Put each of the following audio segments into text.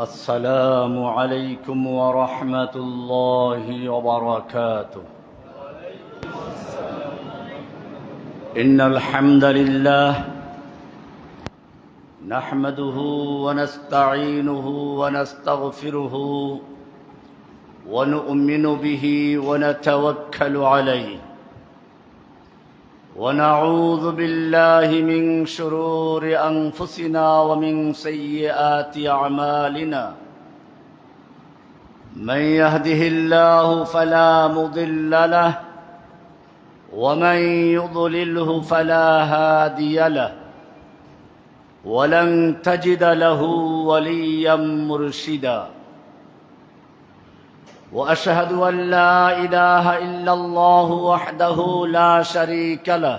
السلام عليكم ورحمة الله وبركاته. إن الحمد لله نحمده ونستعينه ونستغفره ونؤمن به ونتوكل عليه ونعوذ بالله من شرور أنفسنا ومن سيئات أعمالنا. من يهده الله فلا مضل له ومن يضلله فلا هادي له ولن تجد له وليا مرشدا. وأشهد أن لا إله إلا الله وحده لا شريك له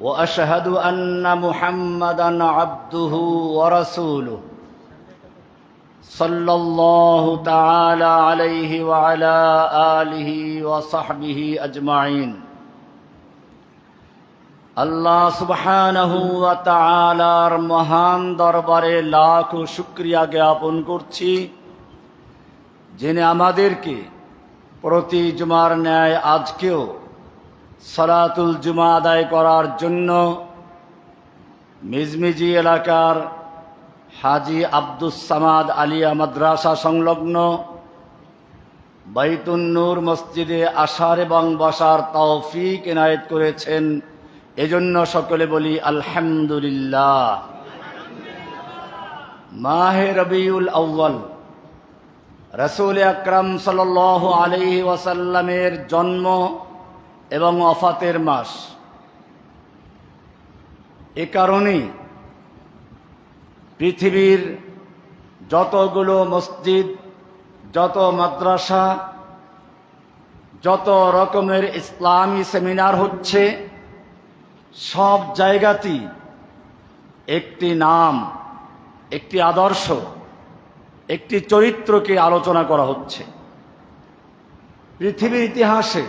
وأشهد أن محمدًا عبده ورسوله صلى الله تعالى عليه وعلى آله وصحبه أجمعين. আল্লাহ সুবহানাহু ওয়া তাআলার মহান দরবারে লাখ শুকরিয়া জ্ঞাপন করছি, যিনি আমাদেরকে প্রতি জুমার ন্যায় আজকেও সালাতুল জুমা আদায় করার জন্য মিজমিজি এলাকার হাজী আব্দুস সামাদ আলিয়া মাদ্রাসা সংলগ্ন বাইতুন নূর মসজিদে আসার এবং বসার তৌফিক এনায়েত করেছেন। এজন্য সকলে বলি আলহামদুলিল্লাহ। মাহে রবিউল আউয়াল, রাসূল আকরাম সাল্লাল্লাহু আলাইহি ওয়াসাল্লামের জন্ম এবং ওফাতের মাস। এ কারণেই পৃথিবীর যতগুলো মসজিদ, যত মাদ্রাসা, যত রকমের ইসলামী সেমিনার হচ্ছে, সব জায়গাতেই একটি নাম, একটি আদর্শ, একটি চরিত্রকে আলোচনা করা হচ্ছে। পৃথিবীর ইতিহাসে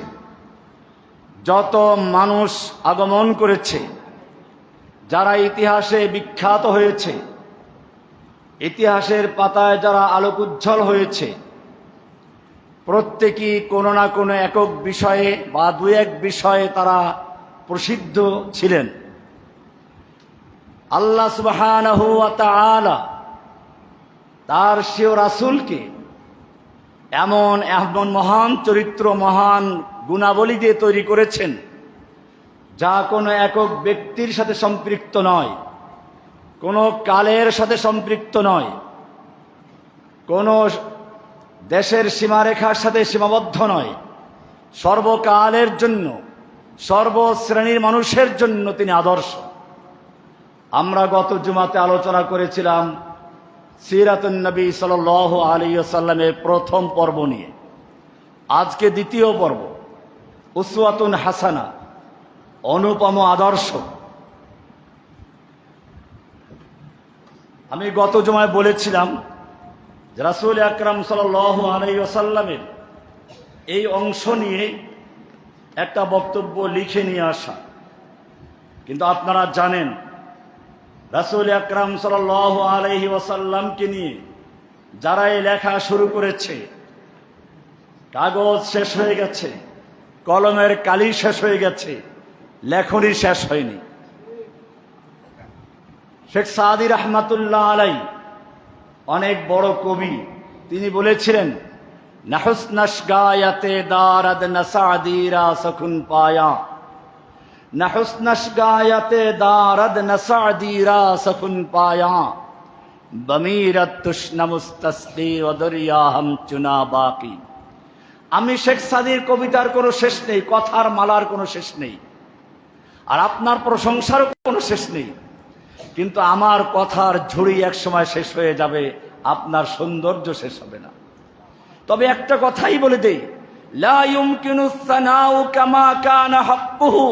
যত মানুষ আগমন করেছে, যারা ইতিহাসে বিখ্যাত হয়েছে, ইতিহাসের পাতায় যারা আলোকোজ্জ্বল হয়েছে, প্রত্যেকেই কোনো না কোনো একক বিষয়ে বা দু এক বিষয়ে তারা প্রসিদ্ধ ছিলেন। আল্লাহ সুবহানাহু ওয়া তাআলা তার স্বীয় রাসূলকে এমন মহান চরিত্র, মহান গুণাবলী দিয়ে তৈরি করেছেন, যা কোনো একক ব্যক্তির সাথে সম্পৃক্ত নয়, কোনো কালের সাথে সম্পৃক্ত নয়, কোনো দেশের সীমারেখার সাথে সীমাবদ্ধ নয়। সর্বকালের জন্য, সর্বশ্রেণীর মানুষের জন্য তিনি আদর্শ। আমরা গত জুমাতে আলোচনা করেছিলাম সিরাতুন নবী সাল্লাল্লাহু আলাইহি ওয়াসাল্লামের প্রথম পর্ব নিয়ে। আজকে দ্বিতীয় পর্ব, উসওয়াতুন হাসানা, অনুপম আদর্শ। আমি গত জুমায় বলেছিলাম যে রাসূল আকরাম সাল্লাল্লাহু আলাইহি ওয়াসাল্লামের এই অংশ নিয়ে একটা বক্তব্য লিখে নিয়ে আসা, কিন্তু আপনারা জানেন রাসূল আকরাম সাল্লাল্লাহু আলাইহি ওয়াসাল্লামকে নিয়ে যারা এই লেখা শুরু করেছে, কাগজ শেষ হয়ে গেছে, কলমের কালি শেষ হয়ে গেছে, লেখনী শেষ হয়নি। শেখ সাদি রহমাতুল্লাহ আলাইহি অনেক বড় কবি, তিনি বলেছিলেন, নাহুসনাশ গায়াতে দারাদ নাসাদিরা সকুন পায়া, নাহুসনাশ গায়াতে দারাদ নাসাদিরা সকুন পায়া, বমিরত তুশনা মুস্তাসলি ওয়া দরিয়া হাম চুনা বাকি। আমি শেখ সাদির কবিতার কোনো শেষ নেই, কথার মালার কোনো শেষ নেই, আর আপনার প্রশংসারও কোনো শেষ নেই, কিন্তু আমার কথার ঝুড়ি এক সময় শেষ হয়ে যাবে, আপনার সৌন্দর্য শেষ হবে না। তবে একটা কথাই বলে দেই, লা ইউমকিনু সানাউ কামা কানা হাক্কুহু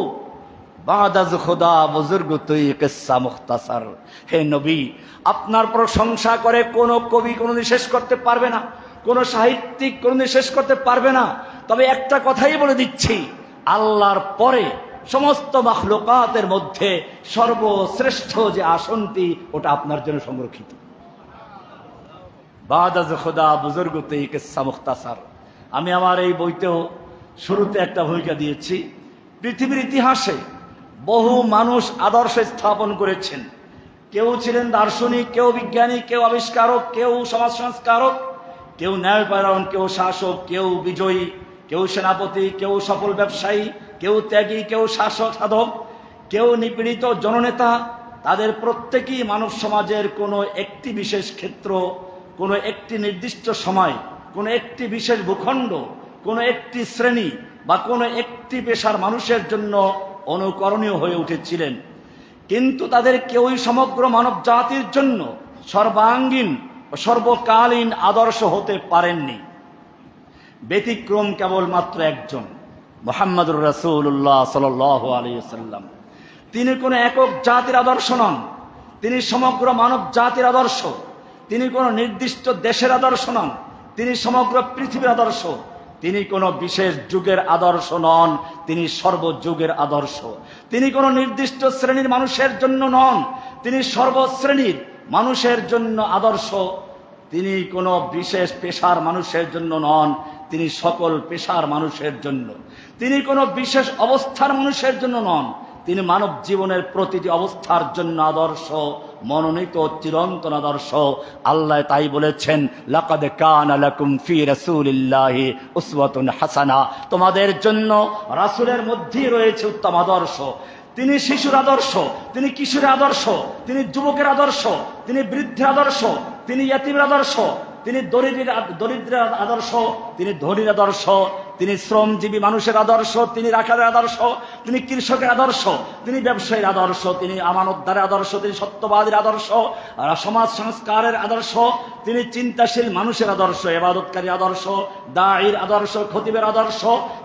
বাদাজ খোদা বুজুর্গ তুই কিসসা মুখতাসার। হে নবী, আপনার প্রশংসা করে কোনো কবি কোনোদিন শেষ করতে পারবে না, কোনো সাহিত্যিক কোনোদিন শেষ করতে পারবে না। তবে একটা কথাই বলে দিচ্ছি, আল্লাহর পরে সমস্ত মাখলুকাতের মধ্যে সর্বশ্রেষ্ঠ যে আসনটি, ওটা আপনার জন্য সংরক্ষিত। বাদাজ খুদা বুজুর্গতে কিসসা মুখতাসার। আমি আমার এই বইতেও শুরুতে একটা ভূমিকা দিয়েছি। পৃথিবীর ইতিহাসে বহু মানুষ আদর্শ স্থাপন করেছেন। কেউ ছিলেন দার্শনিক, কেউ বিজ্ঞানী, কেউ আবিষ্কারক, কেউ সমাজ সংস্কারক, কেউ ন্যায়পরায়ণ, কেউ শাসক, কেউ বিজয়ী, কেউ সেনাপতি, কেউ সফল ব্যবসায়ী, কেউ ত্যাগী, কেউ শাসক সাধক, কেউ নিপীড়িত জননেতা। তাদের প্রত্যেকেই মানব সমাজের কোনো একটি বিশেষ ক্ষেত্র, কোনো একটি নির্দিষ্ট সময়, কোনো একটি বিশেষ ভূখণ্ড, কোনো একটি শ্রেণী বা কোনো একটি পেশার মানুষের জন্য অনুকরণীয় হয়ে উঠেছিলেন। কিন্তু তাদের কেউই সমগ্র মানব জাতির জন্য সর্বাঙ্গীন ও সর্বকালীন আদর্শ হতে পারেননি। ব্যতিক্রম কেবলমাত্র একজন, মুহাম্মদুর রাসূলুল্লাহ সাল্লাল্লাহু আলাইহি ওয়াসাল্লাম। তিনি কোনো একক জাতির আদর্শ নন, তিনি সমগ্র মানব জাতির আদর্শ। তিনি কোনো নির্দিষ্ট দেশের আদর্শ নন, তিনি সমগ্র পৃথিবীর আদর্শ। তিনি কোনো বিশেষ যুগের আদর্শ নন, তিনি সর্বযুগের আদর্শ। তিনি কোনো নির্দিষ্ট শ্রেণীর মানুষের জন্য নন, তিনি সর্বশ্রেণীর মানুষের জন্য আদর্শ। তিনি কোনো বিশেষ পেশার মানুষের জন্য নন, তিনি সকল পেশার মানুষের জন্য। তিনি কোনো বিশেষ অবস্থার মানুষের জন্য নন, তিনি মানব জীবনের প্রতিটি অবস্থার জন্য আদর্শ, মনোনীত চিরন্তন আদর্শ। আল্লাহ তাই বলেছেন, লাকাদ কানা লাকুম ফি রাসূলিল্লাহি উসওয়াতুন হাসানা। তোমাদের জন্য রাসূলের মধ্যেই রয়েছে উত্তম আদর্শ। তিনি শিশুর আদর্শ, তিনি কিশোরের আদর্শ, তিনি যুবকের আদর্শ, তিনি বৃদ্ধের আদর্শ, তিনি ইয়তীমের আদর্শ, তিনি দরিদ্রের আদর্শ, তিনি ধনীর আদর্শ, তিনি শ্রমজীবী মানুষের আদর্শ, তিনি রাখালের আদর্শ, তিনি কৃষকের আদর্শ, তিনি ব্যবসায়ীর আদর্শ, তিনি আমানতদারের আদর্শ, তিনি সত্যবাদীর আদর্শ, সমাজ সংস্কারের আদর্শ, তিনি চিন্তাশীল মানুষের আদর্শ, ইবাদতকারী আদর্শ, দাঈর আদর্শ, খতিবের আদর্শ,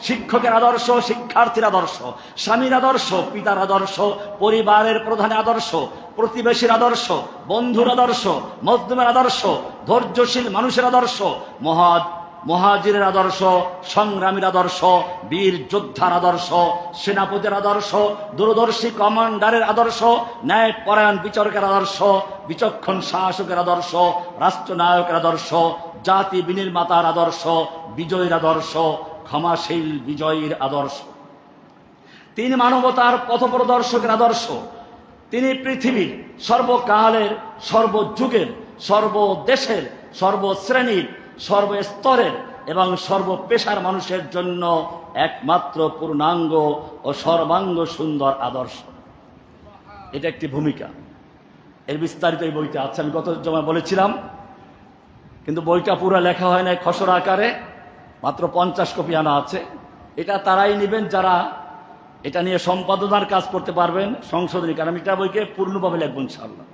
শিক্ষকের আদর্শ, শিক্ষার্থীর আদর্শ, স্বামীর আদর্শ, পিতার আদর্শ, পরিবারের প্রধানের আদর্শ, প্রতিবেশীর আদর্শ, বন্ধুর আদর্শ, মজলুমের আদর্শ, ধৈর্যশীল মানুষের আদর্শ, মুহাজিরের আদর্শ, সংগ্রামীর আদর্শ, বীর যোদ্ধার আদর্শ, সেনাপতির আদর্শ, দূরদর্শী কমান্ডারের আদর্শ, ন্যায়পরায়ণ বিচারকের আদর্শ, বিচক্ষণ শাসকের আদর্শ, রাষ্ট্রনায়কের আদর্শ, জাতি বিনির্মাতার আদর্শ, বিজয়ীর আদর্শ, ক্ষমাশীল বিজয়ীর আদর্শ। তিনি মানবতার পথপ্রদর্শকের আদর্শ। তিনি পৃথিবীর সর্বকালের, সর্বযুগের, সর্বদেশের, সর্বশ্রেণীর, সর্বস্তরের এবং সর্বপেশার মানুষের জন্য একমাত্র পূর্ণাঙ্গ ও সর্বাঙ্গ সুন্দর আদর্শ। এটা একটি ভূমিকা, এর বিস্তারিত এই বইতে আছে। আমি গত জমা বলেছিলাম, কিন্তু বইটা পুরো লেখা হয় না, খসড়া আকারে মাত্র 50 কপি আনা আছে। এটা তারাই নেবেন যারা এটা নিয়ে সম্পাদনার কাজ করতে পারবেন, সংশোধনী। কারণ আমি এটা বইকে পূর্ণভাবে লিখব ইনশাআল্লাহ।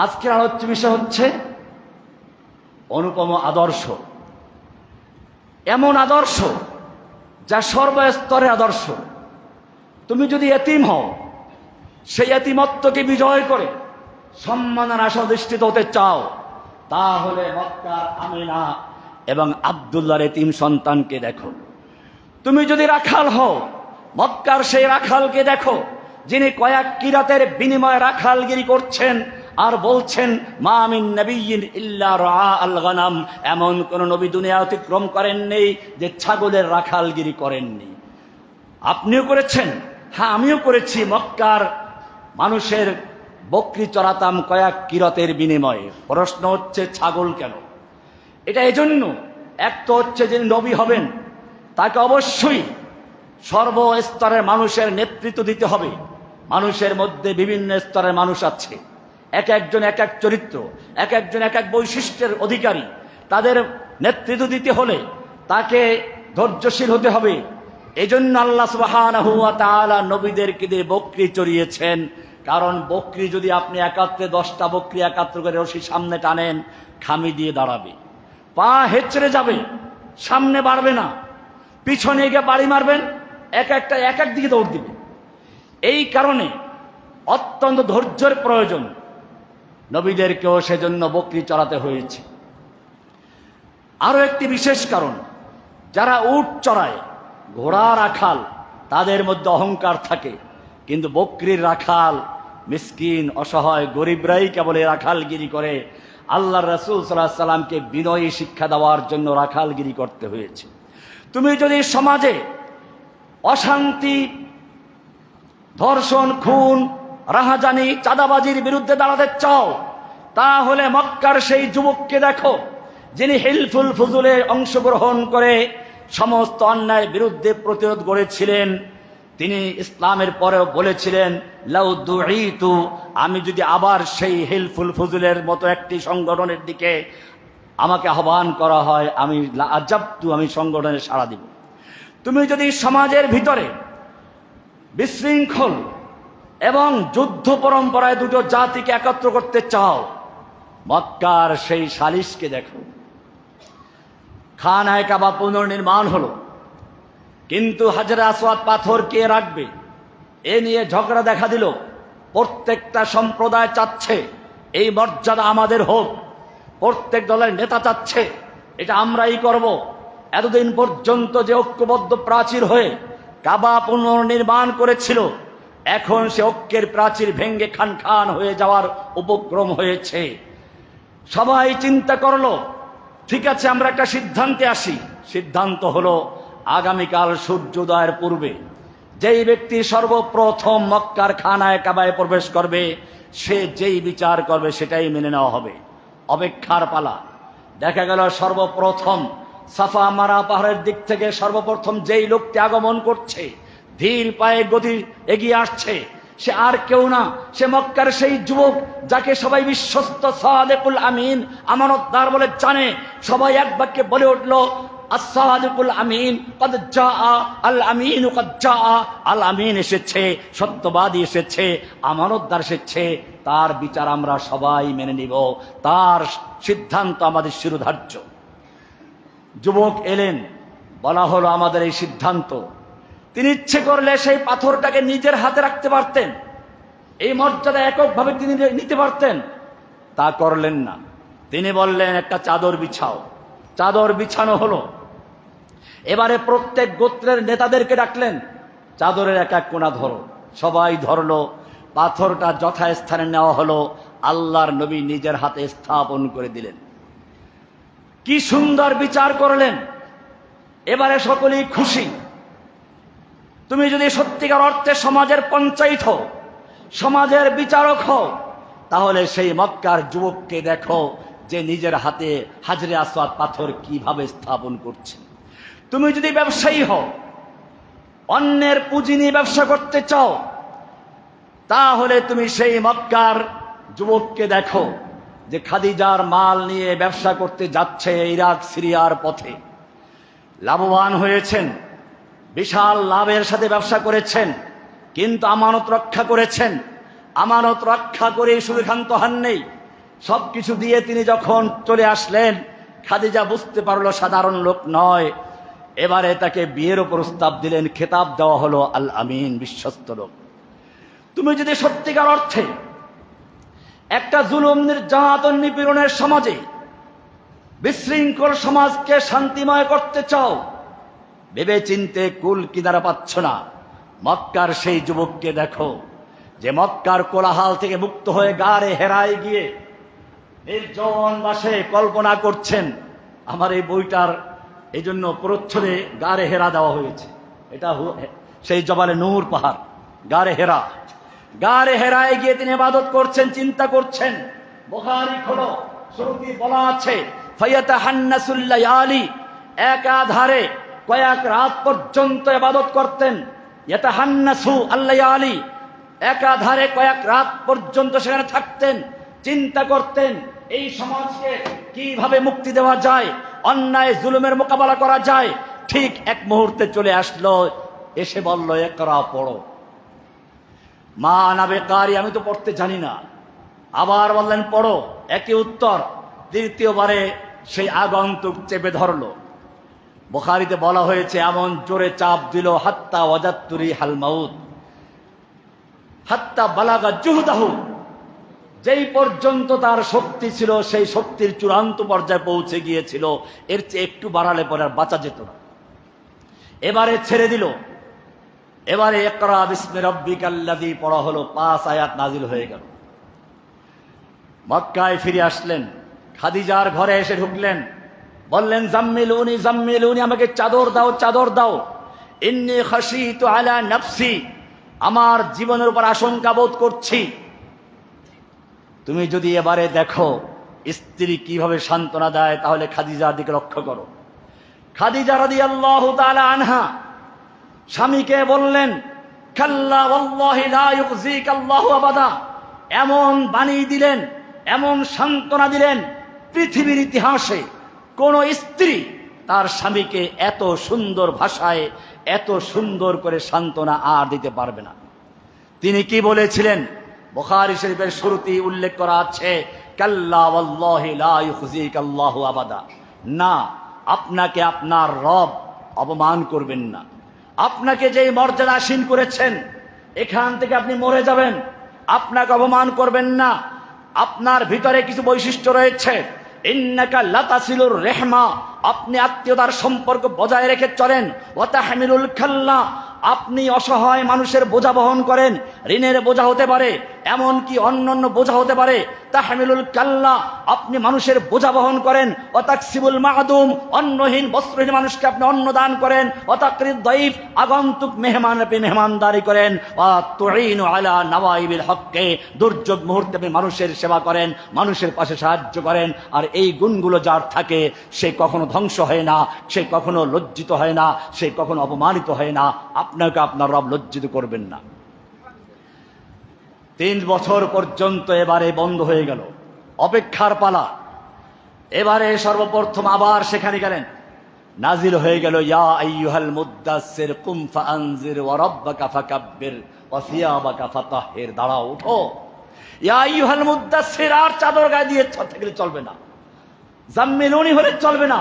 আজকের আলোচ্য বিষয় হচ্ছে অনুপম আদর্শ। এমন আদর্শ যা সর্বস্তরের আদর্শ। তুমি যদি এতিম হও, সেই এতিমত্বকে বিজয় করে সম্মানের আশাধিষ্ঠিত হতে চাও, তাহলে মক্কার আমিনা এবং আব্দুল্লাহর এতিম সন্তানকে দেখো। তুমি যদি রাখাল হও, মক্কার সেই রাখালকে দেখো, যিনি কয়েক কিরাতের বিনিময়ে রাখালগিরি করছেন আর বলছেন, মা মিন নাবিয়্যিন ইল্লা রাআ আল গনাম। এমন কোন নবী দুনিয়া অতিক্রম করেননি যে ছাগলের রাখালগিরি করেননি। আপনিও করেছেন, হ্যাঁ আমিও করেছি। মক্কার মানুষের বকরি চড়াতাম কয়েক কিরাতের বিনিময়ে। প্রশ্ন হচ্ছে ছাগল কেন? এটা এজন্য, এক তো হচ্ছে যিনি নবী হবেন তাকে অবশ্যই সর্বস্তরের মানুষের নেতৃত্ব দিতে হবে। মানুষের মধ্যে বিভিন্ন স্তরের মানুষ আছে, এক একজন এক এক চরিত্র, এক একজন এক এক বৈশিষ্ট্যের অধিকারী। তাদের নেতৃত্ব দিতে হলে তাকে ধৈর্যশীল হতে হবে। এজন্য আল্লাহ সুবহানাহু ওয়া তাআলা নবীদেরকে দিয়ে বকরি চড়িয়েছেন। কারণ বকরি যদি আপনি একাত্রে 10টা বকরি একাত্র করে রশি সামনে টানেন, খামি দিয়ে দাঁড়াবে, পা হেঁচড়ে যাবে, সামনে বাড়বে না। পিছনে গিয়ে বাড়ি মারবেন, এক একটা এক এক দিকে দৌড় দিবে। এই কারণে অত্যন্ত ধৈর্যের প্রয়োজন। নবীদেরকেও সেজন্য বকরি চড়াতে হয়েছে। আরো একটি বিশেষ কারণ, যারা উট চড়ায়, ঘোড়া রাখাল, তাদের মধ্যে অহংকার থাকে। কিন্তু বকরির রাখাল মিসকিন, অসহায়, গরিবরাই কেবল রাখালগিরি করে। আল্লাহ রাসূল সাল্লাল্লাহু আলাইহি সাল্লামকে বিনয়ী শিক্ষা দেওয়ার জন্য রাখালগিরি করতে হয়েছে। তুমি যদি সমাজে অশান্তি, ধর্ষণ, খুন, রাহাজানি, চাঁদাবাজির বিরুদ্ধে দাঁড়াতে চাও, তাহলে মক্কার সেই যুবককে দেখো যিনি হিলফুল ফুজুলে অংশগ্রহণ করে সমস্ত অন্যায়ের বিরুদ্ধে প্রতিরোধ গড়েছিলেন। তিনি ইসলামের পরেও বলেছিলেন, লাউ দুঈতু, আমি যদি আবার সেই হিলফুল ফুজুলের মতো একটি সংগঠনের দিকে আমাকে আহ্বান করা হয়, আমি লাআজাবতু, আমি সংগঠনে সাড়া দিব। তুমি যদি সমাজের ভিতরে বিশৃঙ্খল এবং যুদ্ধ পরম্পরায় দুটো জাতিকে একত্র করতে চাও, মক্কার সেই সালিশকে দেখো। খানায়ে কাবা পুনর্নির্মাণ হলো, কিন্তু হাজরে আসওয়াদ পাথর কে রাখবে এ নিয়ে ঝগড়া দেখা দিল। প্রত্যেকটা সম্প্রদায় চাচ্ছে এই মর্যাদা আমাদের হোক, প্রত্যেক দলের নেতা চাচ্ছে এটা আমরাই করব। এতদিন পর্যন্ত যে ঐক্যবদ্ধ প্রাচীর হয়ে কাবা পুনর্নির্মাণ করেছিল, এখন সে ঐক্যের প্রাচীর ভেঙ্গে খান খান হয়ে যাওয়ার উপক্রম হয়েছে। সবাই চিন্তা করলো, ঠিক আছে আমরা একটা সিদ্ধান্তে আসি। সিদ্ধান্ত হলো আগামীকাল সূর্যোদয়ের পূর্বে যেই ব্যক্তি সর্বপ্রথম মক্কার খানায়ে কাবায় প্রবেশ করবে, সে যেই বিচার করবে সেটাই মেনে নেওয়া হবে। অপেক্ষার পালা। দেখা গেল সর্বপ্রথম সাফা মারা পাহাড়ের দিক থেকে সর্বপ্রথম যেই লোকটি আগমন করছে, ধীর পায়ে গতি এগিয়ে আসছে, সে আর কেউ না, সে মক্কার সেই যুবক যাকে সবাই বিশ্বস্ত সাদিকুল আমিন, আমানতদার বলে জানে। সবাই এক বাক্যে বলে উঠল, as-সাদিকুল আমিন কদ জাআ, আল আমিন কদ জাআ, আল আমিন এসেছে, সত্যবাদী এসেছে, আমানতদার এসেছে, তার বিচার আমরা সবাই মেনে নিব, তার সিদ্ধান্ত আমাদের শিরোধার্য। যুবক এলেন, বলা হলো আমাদের এই সিদ্ধান্ত। তিনি ইচ্ছে করলে সেই পাথরটাকে নিজের হাতে রাখতে পারতেন, এই মর্যাদা এককভাবে তিনি নিতে পারতেন, তা করলেন না। তিনি বললেন একটা চাদর বিছাও। চাদর বিছানো হলো। এবারে প্রত্যেক গোত্রের নেতাদেরকে ডাকলেন, চাদরের এক এক কোণা ধরো। সবাই ধরলো, পাথরটা যথাস্থানে নেওয়া হলো, আল্লাহর নবী নিজের হাতে স্থাপন করে দিলেন। কি সুন্দর বিচার করলেন। এবারে সকলেই খুশি। তুমি যদি সত্যিকার অর্থে সমাজের পঞ্চায়েত হও, সমাজের বিচারক হও, তাহলে সেই মক্কার যুবককে দেখো যে নিজের হাতে হাজরে আসওয়াদ পাথর কিভাবে স্থাপন করছে। তুমি যদি ব্যবসায়ী হও, অন্যের পুঁজি নিয়ে ব্যবসা করতে চাও, তাহলে তুমি সেই মক্কার যুবককে দেখো যে খাদিজার মাল নিয়ে ব্যবসা করতে যাচ্ছে ইরাক সিরিয়ার পথে। লাভবান হয়েছেন, বিশাল লাভের সাথে ব্যবসা করেছেন, কিন্তু আমানত রক্ষা করেছেন। আমানত রক্ষা করে শুধু ক্ষান্ত হন নেই, সবকিছু দিয়ে তিনি যখন চলে আসলেন, খাদিজা বুঝতে পারলো সাধারণ লোক নয়। এবারে তাকে বিয়েরও প্রস্তাব দিলেন, খেতাব দেওয়া হলো আল আমিন, বিশ্বস্ত লোক। তুমি যদি সত্যিকার অর্থে একটা জুলুম, নির্যাতন, নিপীড়নের সমাজে, বিশৃঙ্খল সমাজকে শান্তিময় করতে চাও, ভেবে চিনতে কুল কিনারা পাচ্ছ না, মক্কার সেই যুবককে দেখো যে মক্কার কোলাহল থেকে মুক্ত হয়ে গারে হেরায় গিয়ে নির্জন বাসে কল্পনা করছেন। আমার এই বইটার এই জন্য প্রচ্ছদে গারে হেরা দেওয়া হয়েছে। এটা সেই জবালে নূর পাহাড়, গারে হেরা। গারে হেরায় গিয়ে তিনি ইবাদত করছেন, চিন্তা করছেন। বুখারী খোলো, শুরুতে বলা আছে ফায়াতাহান্নাসুল লায়ালি, একাধারে কয়েক রাত পর্যন্ত ইবাদত করতেন। ইয়াতাহান্নাসু আল-লায়ালি, একাধারে কয়েক রাত পর্যন্ত সেখানে থাকতেন, চিন্তা করতেন এই সমাজকে কিভাবে মুক্তি দেওয়া যায়, অন্যায় জুলুমের মোকাবেলা করা যায়। ঠিক এক মুহূর্তে চলে আসলো, এসে বলল ইকরা, পড়ো। মা নাবে কারি, আমি তো পড়তে জানি না। আবার বললেন পড়ো, একই উত্তর। দ্বিতীয়বারে সেই আগন্তুক চেপে ধরলো। বুখারীতে বলা হয়েছে এমন জোরে চাপ দিল, হাত্তা ওয়াজাত্তু রিহাল মাউত, হাত্তা বালাগা জুহদাহু, যেই পর্যন্ত তার শক্তি ছিল সেই শক্তির চূড়ান্ত পর্যায়ে পৌঁছে গিয়েছিল। এর চেয়ে একটু বাড়ালে পরে আর বাঁচা যেত না। এবারে ছেড়ে দিল। এবারে ইকরা বিসমি রাব্বিকাল্লাযী পড়া হলো, 5 আয়াত নাজিল হয়ে গেল। মক্কায় ফিরে আসলেন। খাদিজার ঘরে এসে ঢুকলেন, বললেন জাম্মিলুনি জাম্মিলুনি, আমাকে চাদর দাও চাদর দাও। ইন্নী খাশিতু আলা নাফসি, আমার জীবনের উপর আশঙ্কা বোধ করছি। তুমি যদি এবারে দেখো স্ত্রী কিভাবে সান্ত্বনা দেয়, তাহলে খাদিজার দিকে লক্ষ্য করো। খাদিজা রাদিয়াল্লাহু তাআলা আনহা স্বামীকে বললেন, কাল্লা ওয়াল্লাহি লা ইউখজিকা আল্লাহু আবাদা। এমন বাণী দিলেন, এমন সান্ত্বনা দিলেন, পৃথিবীর ইতিহাসে কোন স্ত্রী তার স্বামীকে এত সুন্দর ভাষায় এত সুন্দর করে সান্ত্বনা আর দিতে পারবে না। তিনি কি বলেছিলেন? বুখারী শরীফের শুরুতেই উল্লেখ করা আছে, কাল্লা ওয়াল্লাহি লা ইউখজিকা আল্লাহু আবাদা। না, আপনাকে আপনার রব অপমান করবেন না। আপনাকে যেই মর্যাদাসীন করেছেন, এখান থেকে আপনি মরে যাবেন, আপনাকে অপমান করবেন না। আপনার ভিতরে কিছু বৈশিষ্ট্য রয়েছে, ইন্নাকা লাতাসিলুর রেহমা, আপনি আত্মীয়তার সম্পর্ক বজায় রেখে চলেন। ওয়া তাহমিলুল খাল্লা, আপনি অসহায় মানুষের বোঝা বহন করেন, ঋণের বোঝা হতে পারে, এমনকি অন্যান্য বোঝা হতে পারে। তাহমিলুল কাল্লা, আপনি মানুষের বোঝা বহন করেন। ওয়া তাকসিবুল মা'দুম, অন্নহীন বস্ত্রহীন মানুষকে আপনি অন্ন দান করেন। ওয়া তাকরিদ দাইফ, আগন্তুক মেহমান আপনি মেহমানদারি করেন। ওয়া তুঈনু আলা নাওয়াইবিল হক্কে, দুর্যোগ মুহূর্তে আপনি মানুষের সেবা করেন, মানুষের পাশে সাহায্য করেন। আর এই গুণগুলো যার থাকে, সে কখনো ধ্বংস হয় না, সে কখনো লজ্জিত হয় না, সে কখনো অপমানিত হয় না। আপনাকে আপনার রব লজ্জিত করবেন না। 3 বছর পর্যন্ত এবারে বন্ধ হয়ে গেল, অপেক্ষার পালা। এবারে সর্বপ্রথম আবার সেখানে গেলেন, নাজিল হয়ে গেল, ইয়া আইয়ুহাল মুদ্দাসসির কুম ফাআনজির ওয়া রাব্বাকা ফাকাব্বির ওয়া সিয়াবাকা ফাতাহহির। দাঁড়াও, ওঠো। ইয়া আইয়ুহাল মুদ্দাসসির, আর চাদর গায়ে দিয়ে থাকলে চলবে না, জাম্মিলুনি হলে চলবে না,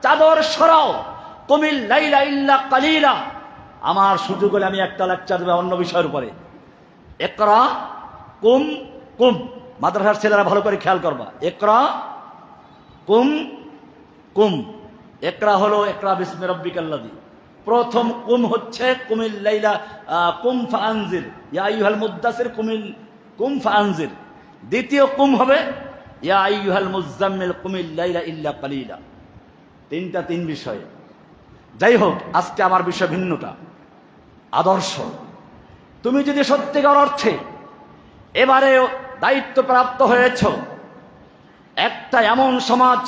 চাদর সরাও। কুমিল লাইলা ইল্লা কালিলা, আমার সুযোগ হলে আমি একটা লেকচার দেব অন্য বিষয়ের উপরে। ইকরা কুম কুম, মাদ্রাসার ছেলেরা ভালো করে খেয়াল করবা। ইকরা কুম কুম, ইকরা হলো ইকরা বিসমি রাব্বিকাল্লাযী। প্রথম কুম হচ্ছে কুমিল লাইলা কুম ফাআনজির, ইয়া আইয়ুহাল মুদ্দাসির কুম ফাআনজির। দ্বিতীয় কুম হবে ইয়া আইয়ুহাল মুযাম্মিল কুমিল লাইলা ইল্লা কালিলা। তিন বিষয়ে। যাই হোক, আজকে আমার বিষয় ভিন্নটা, আদর্শ। তুমি যদি সত্যিকার অর্থে এবারে দায়িত্বপ্রাপ্ত হয়েছ একটা এমন সমাজ,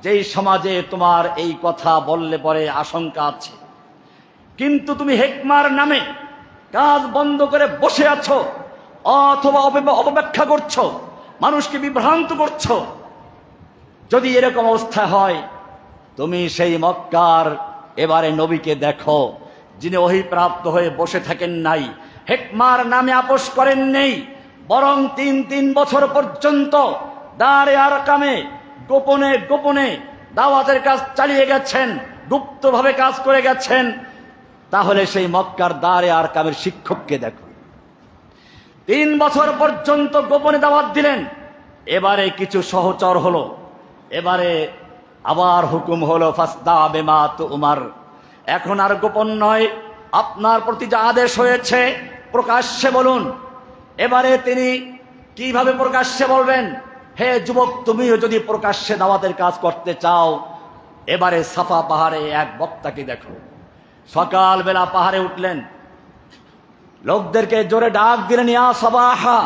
যেই সমাজে তোমার এই কথা বললে পরে আশঙ্কা আছে, কিন্তু তুমি হিকমার নামে কাজ বন্ধ করে বসে আছো, অথবা অপব্যাখ্যা করছো, মানুষকে বিভ্রান্ত করছো, যদি এরকম অবস্থা হয়, তুমি সেই মক্কার এবারে নবীকে দেখো, যিনি ওহীপ্রাপ্ত হয়ে বসে থাকেন নাই, হিকমার নামে আপোষ করেন নেই, বরং 3 বছর পর্যন্ত দারে আরকামে গোপনে গোপনে দাওয়াতের কাজ চালিয়ে গেছেন, গুপ্তভাবে কাজ করে গেছেন। তাহলে সেই মক্কার দারে আরকামের শিক্ষককে দেখো, 3 বছর পর্যন্ত গোপনে দাওয়াত দিলেন। এবারে কিছু সহচর হলো, এবারে আবার হুকুম হলো ফাসদা বিমা তুমার। এখন আর গোপন নয়, আপনার প্রতি যা আদেশ হয়েছে প্রকাশ্যে বলুন। এবারে তিনি কিভাবে প্রকাশ্যে বলবেন? হে যুবক, তুমিও যদি প্রকাশ্যে দাওয়াতের কাজ করতে চাও, এবারে সাফা পাহাড়ে এক বক্তাকে দেখো। সকালবেলা পাহাড়ে উঠলেন, লোকদেরকে জোরে ডাক দিলেন, ইয়া সাবাহা।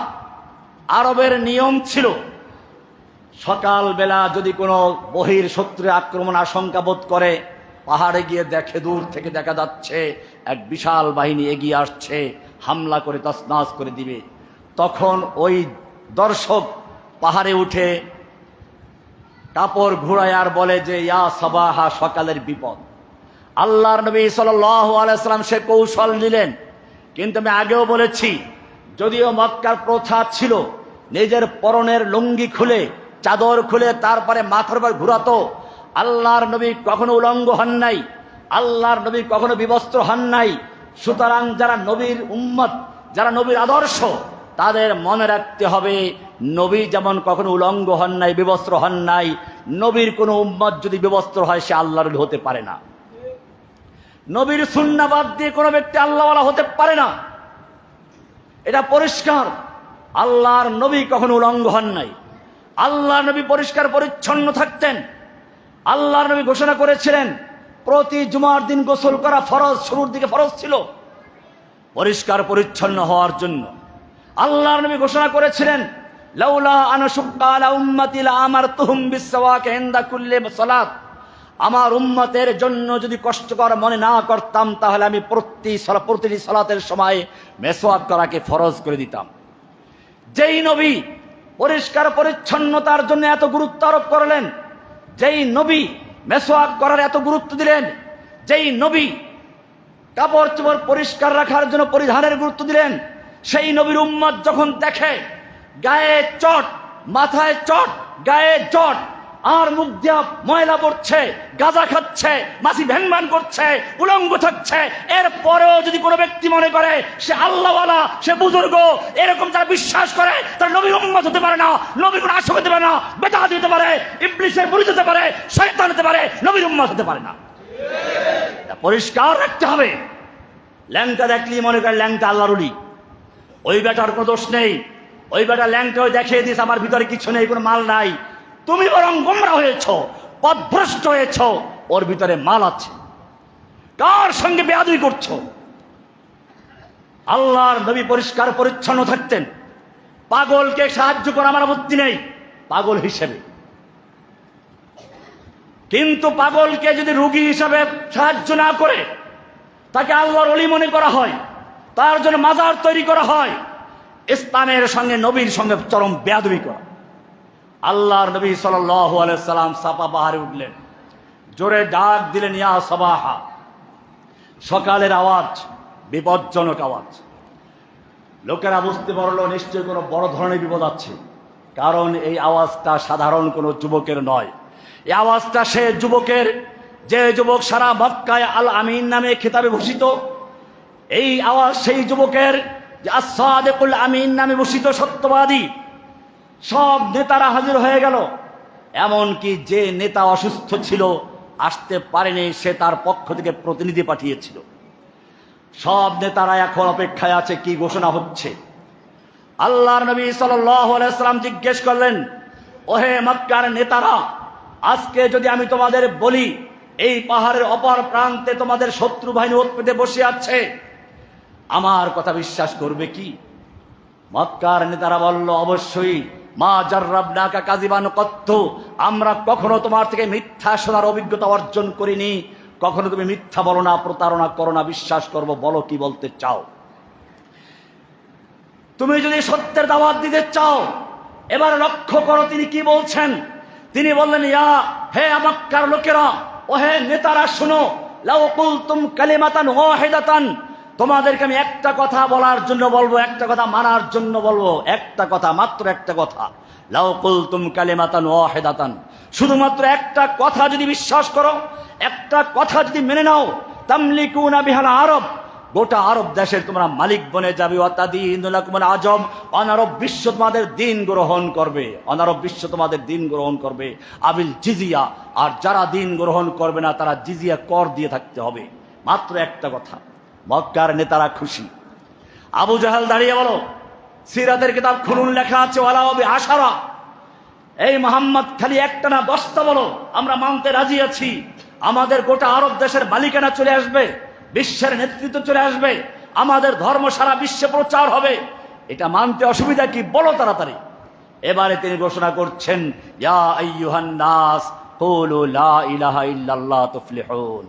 আরবের নিয়ম ছিল, সকালবেলা যদি কোনো বহির শত্রু আক্রমণ আশঙ্কা বোধ করে, পাহাড়ে গিয়ে দেখে, দূর থেকে দেখা যাচ্ছে এক বিশাল বাহিনী এগিয়ে আসছে, হামলা করে তছনছ করে দিবে, তখন ওই দর্শক পাহাড়ে উঠে কাপড় ঘুরায় আর বলে যে ইয়া সাবাহা, সকালের বিপদ। আল্লাহর নবী সাল্লাল্লাহু আলাইহি ওয়াসাল্লাম সে কৌশল নিলেন। কিন্তু আমি আগেও বলেছি, যদিও মক্কার প্রথা ছিল নিজের পরনের লুঙ্গি খুলে চাদর খুলে তারপরে মাথার উপর ঘুরাতো, আল্লাহর নবী কখনো উলঙ্গ হন নাই, আল্লাহর নবী কখনো বিবস্ত্র হন নাই। সুতরাং যারা নবীর উম্মত, যারা নবীর আদর্শ, তাদের মনে রাখতে হবে, নবী যেমন কখনো উলঙ্গ হন নাই, বিবস্ত্র হন নাই, নবীর কোনো উম্মত যদি বিবস্ত্র হয়, সে আল্লাহর হতে পারে না। নবীর সুন্নাহ বাদ দিয়ে কোনো ব্যক্তি আল্লাহওয়ালা হতে পারে না, এটা পরিষ্কার। আল্লাহর নবী কখনো উলঙ্গ হন নাই। আল্লাহ নবী পরিষ্কার পরিচ্ছন্ন থাকতেন। আল্লাহ নবী ঘোষণা করেছিলেন প্রতি জুমার দিন গোসল করা ফরজ, শুরুর দিকে ফরজ ছিল পরিষ্কার পরিচ্ছন্ন হওয়ার জন্য। আল্লাহ নবী ঘোষণা করেছিলেন লাউলা আনা শুক্কা আলা উম্মতি লা আমারতুহুম বিসওয়াক ইনদা কুল্লি সালাত, আমার উম্মতের জন্য যদি কষ্টকর মনে না করতাম তাহলে আমি প্রতিটি সালাতের সময় মেসওয়াক করাকে ফরজ করে দিতাম। যেই নবী পরিষ্কার পরিচ্ছন্নতার জন্য এত গুরুত্ব আরোপ করলেন, যেই নবী মেসওয়াক করার এত গুরুত্ব দিলেন, যেই নবী কাপড় চোপড় পরিষ্কার রাখার জন্য পরিধানের গুরুত্ব দিলেন, সেই নবীর উম্মত যখন দেখে গায়ে চট, মাথায় চট, গায়ে চট, আর মুখ দিয়া ময়লা পড়ছে, গাঁজা খাচ্ছে, মাছি ভ্যানভান করছে, উলঙ্গ থাকছে, এরপরেও যদি কোনো ব্যক্তি মনে করে সে আল্লাহওয়ালা, সে বুজুর্গ, এরকম যারা বিশ্বাস করে তার নবীর উম্মত হতে পারে না, নবীর কোনো আশক হতে পারে না, বেদাত হতে পারে, ইবলিসের মুরিদ হতে পারে, শয়তান হতে পারে, নবীর উম্মত হতে পারে না। পরিষ্কার রাখতে হবে। ল্যাংটা দেখলেই মনে করে ল্যাংটা আল্লাহর ওলি, ওই বেটার কোনো দোষ নেই, ওই বেটা ল্যাংটা দেখিয়ে দিস আমার ভিতরে কিছু নেই, কোনো মাল নাই। তুমি বরং গোমরা হয়েছ, পথভ্রষ্ট হয়েছ, ওর ভিতরে মাল আছে। কার সঙ্গে বেয়াদবি করছো? আল্লাহর নবী পরিষ্কার পরিচ্ছন্ন থাকতেন। পাগলকে সাহায্য করা আমার আপত্তি নেই পাগল হিসেবে, কিন্তু পাগলকে যদি রোগী হিসাবে সাহায্য না করে তাকে আল্লাহর ওলি মনে করা হয়, তার জন্য মাজার তৈরি করা হয়, ইসলামের সঙ্গে নবীর সঙ্গে চরম বেয়াদবি করা। আল্লাহর নবী সাল্লাল্লাহু আলাইহি সাল্লাম সাফা পাহাড়ে উঠলেন, জোরে ডাক দিলেন ইয়া সাবাহা, সকালের আওয়াজ, বিপজ্জনক আওয়াজ। লোকেরা বুঝতে পারলো নিশ্চয়ই কোনো বড় ধরনের বিপদ আছে, কারণ এই আওয়াজটা সাধারণ কোনো যুবকের নয়। এই আওয়াজটা সে যুবকের, যে যুবক সারা মক্কায় আল আমিন নামে খেতাবে ভূষিত। এই আওয়াজ সেই যুবকের যে আস-সাদিকুল আমিন নামে ভূষিত সত্যবাদী। সব নেতারা হাজির হয়ে গেল, এমনকি যে নেতা অসুস্থ ছিল, আসতে পারেনি, সে তার পক্ষ থেকে প্রতিনিধি পাঠিয়েছিল। সব নেতারা এখন অপেক্ষায় আছে কি ঘোষণা হচ্ছে। আল্লাহর নবী সাল্লাল্লাহু আলাইহি সাল্লাম জিজ্ঞেস করলেন, ওহে মক্কার নেতারা, আজকে যদি আমি তোমাদের বলি এই পাহাড়ের অপর প্রান্তে তোমাদের শত্রু বাহিনী ওত পেতে বসে আছে, আমার কথা বিশ্বাস করবে কি? মক্কার নেতারা বলল, অবশ্যই। মা জাররাবনাকা কাযিবান কত্তু, আমরা কখনো তোমার থেকে মিথ্যা শোনার অভিজ্ঞতা অর্জন করিনি, কখনো তুমি মিথ্যা বলো না, প্রতারণা করো না, বিশ্বাস করব, বলো কি বলতে চাও। তুমি যদি সত্যের দাওয়াত দিতে চাও, এবার লক্ষ্য করো তিনি কি বলছেন। তিনি বললেন, ইয়া হে মক্কার লোকেরা, ও হে নেতারা, শুনো, লাউ কুলতুম কালিমাতান ওয়াহিদাতান, তোমাদেরকে আমি একটা কথা বলার জন্য বলবো, একটা কথা মানার জন্য বলবো, একটা কথা, মাত্র একটা কথা। লাউ কুলতুম কালিমাতান ওয়াহিদাতান, শুধুমাত্র একটা কথা যদি বিশ্বাস করো, একটা কথা যদি মেনে নাও, তামলিকুনা বিহাল আরব, গোটা আরব দেশের তোমরা মালিক বনে যাবে। ওয়াতাদিনু লাকুমুল আজম, অনারব বিশ্ব তোমাদের দিন গ্রহণ করবে, অনারব বিশ্ব তোমাদের দিন গ্রহণ করবে। আবিল জিজিয়া, আর যারা দিন গ্রহণ করবে না তারা জিজিয়া কর দিয়ে থাকতে হবে। মাত্র একটা কথা। মক্কার নেতারা খুশি। আবু জাহাল দাঁড়িয়ে বলো, সিরাতের কিতাব খুলুন, লেখা আছে ওয়ালা ওয়াবি আশারা, এই মোহাম্মদ খালি একটা না 10টা বলো, আমরা মানতে রাজি আছি। আমাদের গোটা আরব দেশের মালিকানা চলে আসবে, বিশ্বের নেতৃত্ব চলে আসবে, আমাদের ধর্ম সারা বিশ্বে প্রচার হবে, এটা মানতে অসুবিধা কি? বলো তাড়াতাড়ি। এবারে তিনি ঘোষণা করছেন, ইয়া আইয়ুহান নাস কুলু লা ইলাহা ইল্লাল্লাহ তুফলিহুন।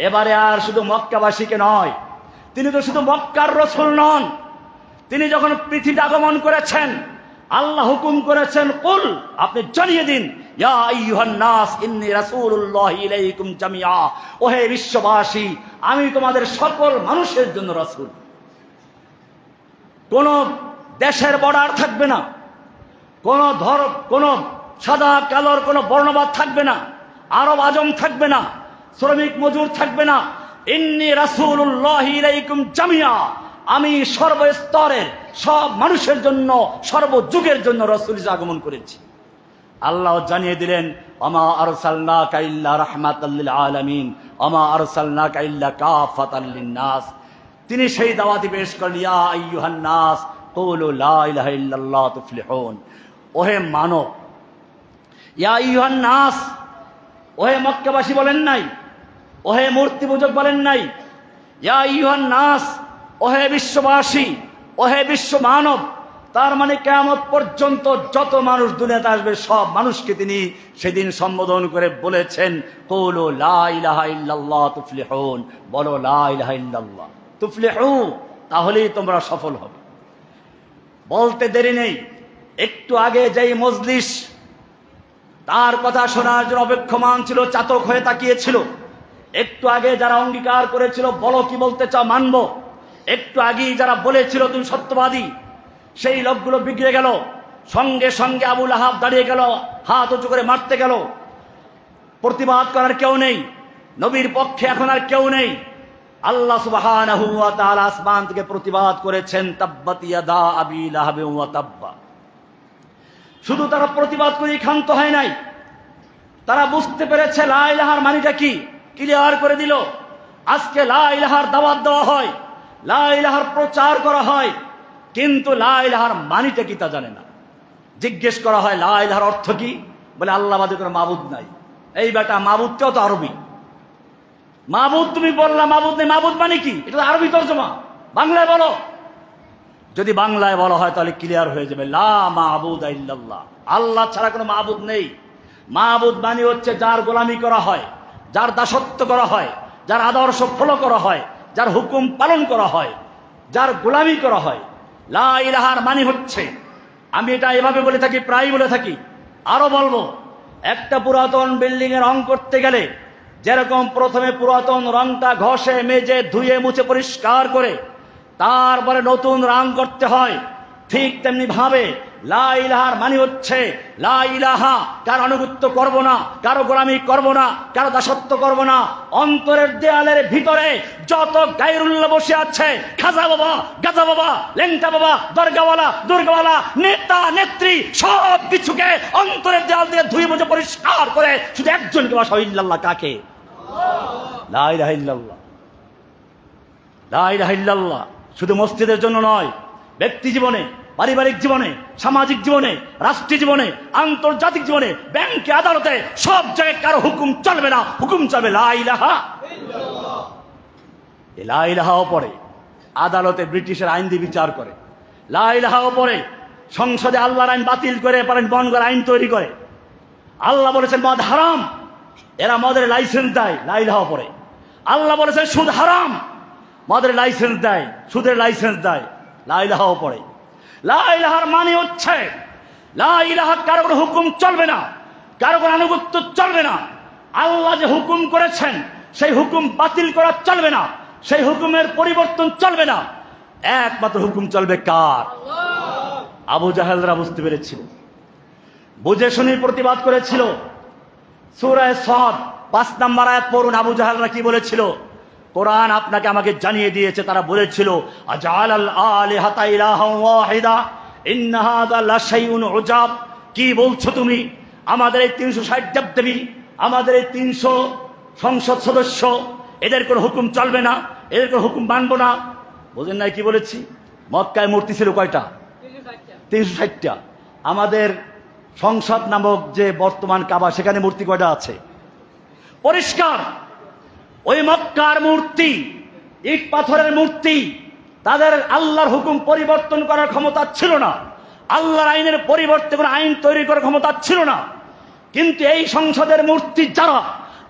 এবারে আর শুধু মক্কাবাসীকে নয়, তিনি তো শুধু মক্কার রাসূল নন, তিনি যখন পৃথিবীতে আগমন করেছেন, আল্লাহ হুকুম করেছেন, কুল, আপনি জানিয়ে দিন, ইয়া আইয়ুহান নাস ইন্নী রাসূলুল্লাহি ইলাইকুম জামিআ, ওহে বিশ্ববাসী, আমি তোমাদের সকল মানুষের জন্য রাসূল। কোন দেশের বর্ডার থাকবে না, কোন সাদা কালোর কোন বর্ণবাদ থাকবে না, আরব আজম থাকবে না, শ্রমিক মজুর থাকবে না। ইন্নী রাসূলুল্লাহি ইলাইকুম জামিআ, আমি সর্বস্তরের সব মানুষের জন্য, সর্বযুগের জন্য রাসূল হিসেবে আগমন করেছি। আল্লাহ জানিয়ে দিলেন, ওমা আরসালনাকা ইল্লা রাহমাতাল লিল আলামিন ওমা আরসালনাকা ইল্লা কাফাতাল লিন-নাস। তিনি সেই দাওয়াতি পেশ করলেন, ইয়া আইয়ুহান নাস কুলু লা ইলাহা ইল্লাল্লাহ তুফলিহুন, ওহে মানব, ইয়া আইয়ুহান নাস, ওহে মক্কাবাসী বলেন নাই, ওহে মূর্তি পূজক বলেন নাই, ইয়া আইয়ুহান নাস, ওহে বিশ্ববাসী, ওহে বিশ্ব মানব। তার মানে কিয়ামত পর্যন্ত যত মানুষ দুনিয়াতে আসবে সব মানুষকে তিনি সেদিন সম্বোধন করে বলেছেন, কুলু লা ইলাহা ইল্লাল্লাহ তুফলিহুন, বলো লা ইলাহা ইল্লাল্লাহ তুফলিহু, তাহলেই তোমরা সফল হবে। বলতে দেরি নেই, একটু আগে যেই মজলিস তার কথা শোনার জন্য অপেক্ষমান ছিল, চাতক হয়ে তাকিয়েছিল, একটু আগে যারা অঙ্গীকার করেছিল বলো কি বলতে চাও মানব, একটু আগেই যারা বলেছিল তুমি সত্যবাদী, সেই লোকগুলো বিগড়ে গেল। সঙ্গে সঙ্গে আবু লাহাব দাঁড়িয়ে গেল, হাত উঁচু করে মারতে গেল। প্রতিবাদ করার কেউ নেই, নবীর পক্ষে এখন আর কেউ নেই। আল্লাহ সুবহানাহু ওয়া তাআলা আসমান থেকে প্রতিবাদ করেছেন, তাব্বাত ইয়াদা আবি লাহাব ওয়া তাব্বা। শুধু তারা প্রতিবাদ করে ক্ষান্ত হয় নাই, তারা বুঝতে পেরেছে লা ইলাহার মানেটা কি, ক্লিয়ার করে দিল। আজকে লা ইলাহার দাওয়াত দেওয়া হয়, লা ইলাহার প্রচার করা হয়, কিন্তু লা ইলাহার মানেটা কি তা জানে না। জিজ্ঞেস করা হয় লা ইলাহার অর্থ কি, বলে আল্লাহ বাদে কোনো মাবুদ নাই। এই বেটা, মাবুদটাও তো আরবি। মাবুদ তুমি বললা, মাবুদ নেই, মাবুদ মানে কি? এটা তো আরবি তর্জমা, বাংলায় বলো। যদি বাংলায় বলা হয় তাহলে ক্লিয়ার হয়ে যাবে, লা মাবুদা ইল্লাল্লাহ, আল্লাহ ছাড়া কোনো মাবুদ নেই। মাবুদ মানে হচ্ছে যার গোলামি করা হয়, যার দাসত্ব করা হয়, যার আদর্শ ফলো করা হয়, যার হুকুম পালন করা হয়, যার গোলামি করা হয়। লা ইলাহার মানে হচ্ছে, আমি এটা এভাবে বলে থাকি, প্রায় বলে থাকি, আরো বলবো, একটা পুরাতন বিল্ডিং এর রং করতে গেলে যেরকম প্রথমে পুরাতন রংটা ঘষে মেজে ধুয়ে মুছে পরিষ্কার করে তারপরে নতুন রং করতে হয়, ঠিক তেমনি ভাবে লা ইলাহার মানে হচ্ছে লা ইলাহা, কারো আনুগত্য করব না, কারো গোলামি করব না, কারো দাসত্ব করব না। অন্তরের দেয়ালের ভিতরে যত গায়রুল্লাহ বসে আছে, খাজা বাবা, গাজা বাবা, লেংটা বাবা, দরগাওয়ালা, দুর্গাওয়ালা, নেতা নেত্রী, সব কিছুকে অন্তরের দেয়াল দিয়ে ধুয়ে মুছে পরিষ্কার করে শুধু একজনকে বাসা ইল্লাল্লাহ। কাকে? লা ইলাহা ইল্লাল্লাহ। লা ইলাহা ইল্লাল্লাহ শুধু মসজিদের জন্য নয়, ব্যক্তি জীবনে, পারিবারিক জীবনে, সামাজিক জীবনে, রাষ্ট্রীয় জীবনে, আন্তর্জাতিক জীবনে, ব্যাংকে, আদালতে, সব জায়গায় কারো হুকুম চলবে না, হুকুম চলবে লা ইলাহা ইল্লাল্লাহ। এই লা ইলাহাও পড়ে আদালতে ব্রিটিশের আইন দিয়ে বিচার করে, লা ইলাহাও পড়ে সংসদে আল্লাহর আইন বাতিল করে পারেন বন করে আইন তৈরি করে। আল্লাহ বলেছেন মদ হারাম, এরা মদের লাইসেন্স দেয়, লা ইলাহাও পড়ে। আল্লাহ বলেছেন সুদ হারাম, মদের লাইসেন্স দেয়, সুদের লাইসেন্স দেয়, লা ইলাহাও পড়ে। লা ইলাহার মানে হচ্ছে লা ইলাহা, কারো কোনো হুকুম চলবে না, কারো কোনো আনুগত্য চলবে না। আল্লাহ যে হুকুম করেছেন সেই হুকুম বাতিল করা চলবে না, সেই হুকুমের পরিবর্তন চলবে না। একমাত্র হুকুম চলবে কার? আবু জাহেলরা বুঝতে পেরেছিল, বুঝে শুনে প্রতিবাদ করেছিল। সূরা সাদ 5 নম্বর আয়াত পড়ুন, আবু জাহেলরা কি বলেছিল? কোরআন আপনাকে আমাকে জানিয়ে দিয়েছে, তারা বলেছিল আজালাল আলিহাতা ইলাহান ওয়াহিদা ইন্না হাযা লাশাইউন উজাব। কি বলছো তুমি? আমাদের এই 360 দেবদেবী, আমাদের এই 300 সংসদ সদস্য, এদের কোনো হুকুম চলবে না, এদের কোনো হুকুম মানবো না। বোঝেন নাই কি বলেছি? মক্কায় মূর্তি ছিল কয়টা? 360টা। আমাদের সংসদ নামক যে বর্তমান কাবা, সেখানে মূর্তি কয়টা আছে? পরিষ্কার। ওই মক্কার মূর্তি, ইট পাথরের মূর্তি, তাদের আল্লাহর হুকুম পরিবর্তন করার ক্ষমতা ছিল না, আল্লাহর আইনের পরিবর্তে কোনো আইন তৈরি করার ক্ষমতা ছিল না। কিন্তু এই সংসদের মূর্তি যারা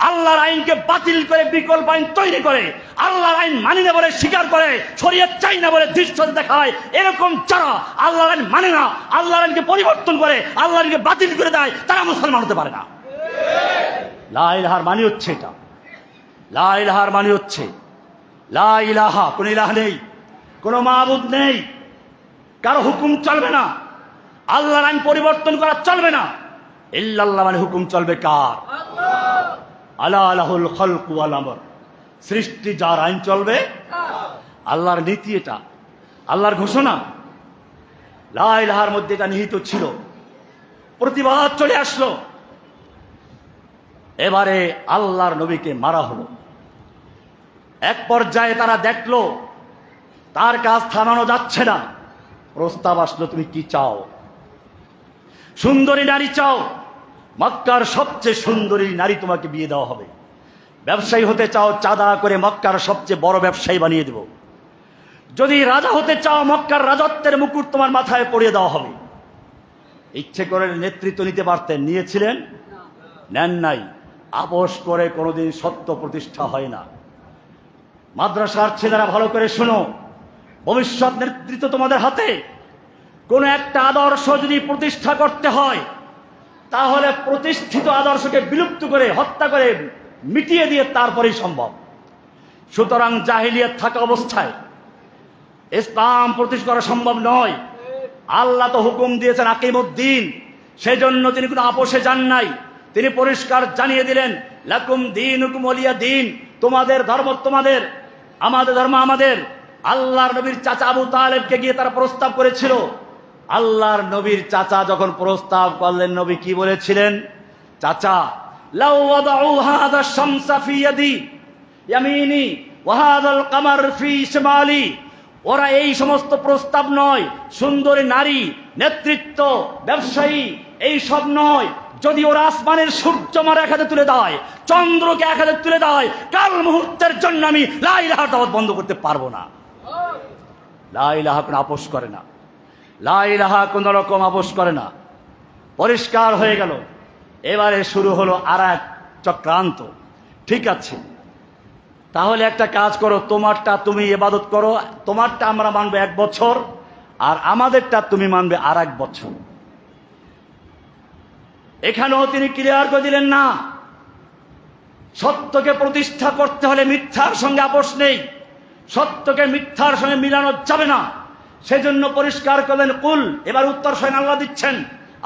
আল্লাহর আইনকে বাতিল করে বিকল্প আইন তৈরি করে, আল্লাহর আইন মানি না বলে স্বীকার করে, শরীয়ত চাই না বলে দৃশ্য দেখায়, এরকম যারা আল্লাহর আইন মানে না, আল্লাহর আইনকে পরিবর্তন করে, আল্লাহর আইনকে বাতিল করে দেয়, তারা মুসলমান হতে পারে না। লা ইলাহার মানে হচ্ছে এটা। লা ইলাহার মানে হচ্ছে লা ইলাহা, কোন ইলাহ নেই, কোন মাবুদ নেই, কারো হুকুম চলবে না, আল্লাহর আইন পরিবর্তন করা চলবে না। ইল্লাল্লাহ মানে হুকুম চলবে কার? আলা আলাহুল খালকু ওয়াল আমর, সৃষ্টি যার, আইন চলবে আল্লাহর নীতি, এটা আল্লাহর ঘোষণা। লা ইলাহার মধ্যে এটা নিহিত ছিল। প্রতিবাদ চলে আসলো, এবারে আল্লাহর নবীকে মারা হলো। এক পর্যায়ে তারা দেখলো তার কাজ থামানো যাচ্ছে না, প্রস্তাব আসলো তুমি কি চাও? সুন্দরী নারী চাও, মক্কার সবচেয়ে সুন্দরী নারী তোমাকে বিয়ে দেওয়া হবে। ব্যবসায়ী হতে চাও, চাঁদা করে মক্কার সবচেয়ে বড় ব্যবসায়ী বানিয়ে দেব। যদি রাজা হতে চাও, মক্কার রাজত্বের মুকুট তোমার মাথায় পরিয়ে দেওয়া হবে। ইচ্ছে করে নেতৃত্ব নিতে পারতেন, নিয়েছিলেন? নেন নাই। আপোষ করে কোনোদিন সত্য প্রতিষ্ঠা হয় না। মাদ্রাসার ছেলেরা ভালো করে শোনো, ভবিষ্যৎ নেতৃত্ব তোমাদের হাতে। কোন একটা আদর্শ যদি প্রতিষ্ঠা করতে হয়, তাহলে প্রতিষ্ঠিত আদর্শকে বিলুপ্ত করে, হত্যা করে, মিটিয়ে দিয়ে তারপরেই সম্ভব। সুতরাং জাহিলিয়াত থাকা অবস্থায় ইসলাম প্রতিষ্ঠা করা সম্ভব নয়। আল্লাহ তো হুকুম দিয়েছেন আকিমুদ্দিন, সেই জন্য তিনি কোনো আপোষে যান নাই। তিনি পরিষ্কার জানিয়ে দিলেন, লাকুম দীনুকুম ওয়ালিয়া দীন, তোমাদের ধর্ম তোমাদের, আমাদের ধর্ম আমাদের। আল্লাহর নবীর চাচা আবু তালেবকে গিয়ে তারা প্রস্তাব করেছিল। আল্লাহর নবীর চাচা যখন প্রস্তাব করলেন, নবী কি বলেছিলেন? চাচা, লাউ ওয়াদাউ হাযা শামসা ফি ইয়াদি ইয়ামিনি ওয়া হাযাল কামার ফি শিমালি, ওরা এই সমস্ত প্রস্তাব নয়, সুন্দরী নারী, নেতৃত্ব, ব্যবসায়ী, এই সব নয়। যদি ওরা আসমানের সূর্য আমার এক হাতে তুলে দেয়, চন্দ্রকে এক হাতে তুলে দেয়, কাল মুহূর্তের জন্য আমি লা ইলাহার দাওয়াত বন্ধ করতে পারবো না। লা ইলাহা কোনো আপোষ করে না, লা ইলাহা কোন রকম আপোষ করে না। পরিষ্কার হয়ে গেল। এবারে শুরু হলো আর এক চক্রান্ত। ঠিক আছে, তাহলে একটা কাজ করো, তোমারটা তুমি ইবাদত করো, তোমারটা আমরা মানবে 1 বছর, আর আমাদেরটা তুমি মানবে আর 1 বছর। এখানেও তিনি ক্লিয়ার করে দিলেন, না, সত্যকে প্রতিষ্ঠা করতে হলে মিথ্যার সঙ্গে আপোষ নেই, সত্যকে মিথ্যার সঙ্গে মিলানো যাবে না। সেজন্য পরিষ্কার করলেন কুল। এবার উত্তর স্বয়ং আল্লাহ দিচ্ছেন,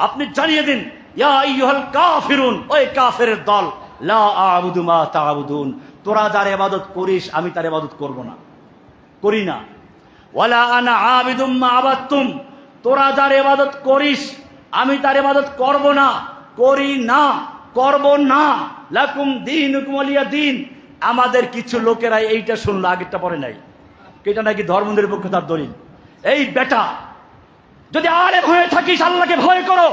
আপনি জানিয়ে দিন, ইয়া আইয়ুহাল কাফিরুন, ওই কাফেরের দল, লা আ'বুদু মা তা'বুদুন, তোরা যার ইবাদত করিস আমি তার ইবাদত করব না, করি না। ওয়ালা আনা আবিদুম মা আবাদতুম, তোরা যার ইবাদত করিস আমি তার ইবাদত করব না, করি না, করব না। লাকুম দীনুকুম ওয়ালিয়া দীন। আমাদের কিছু লোকেরা এইটা শুনলো, আগেরটা পড়ে নাই, এটা নাকি ধর্মনিরপেক্ষতার দলিল। এই বেটা, যদি আলেম হয়ে থাকিস আল্লাহকে ভয় করো,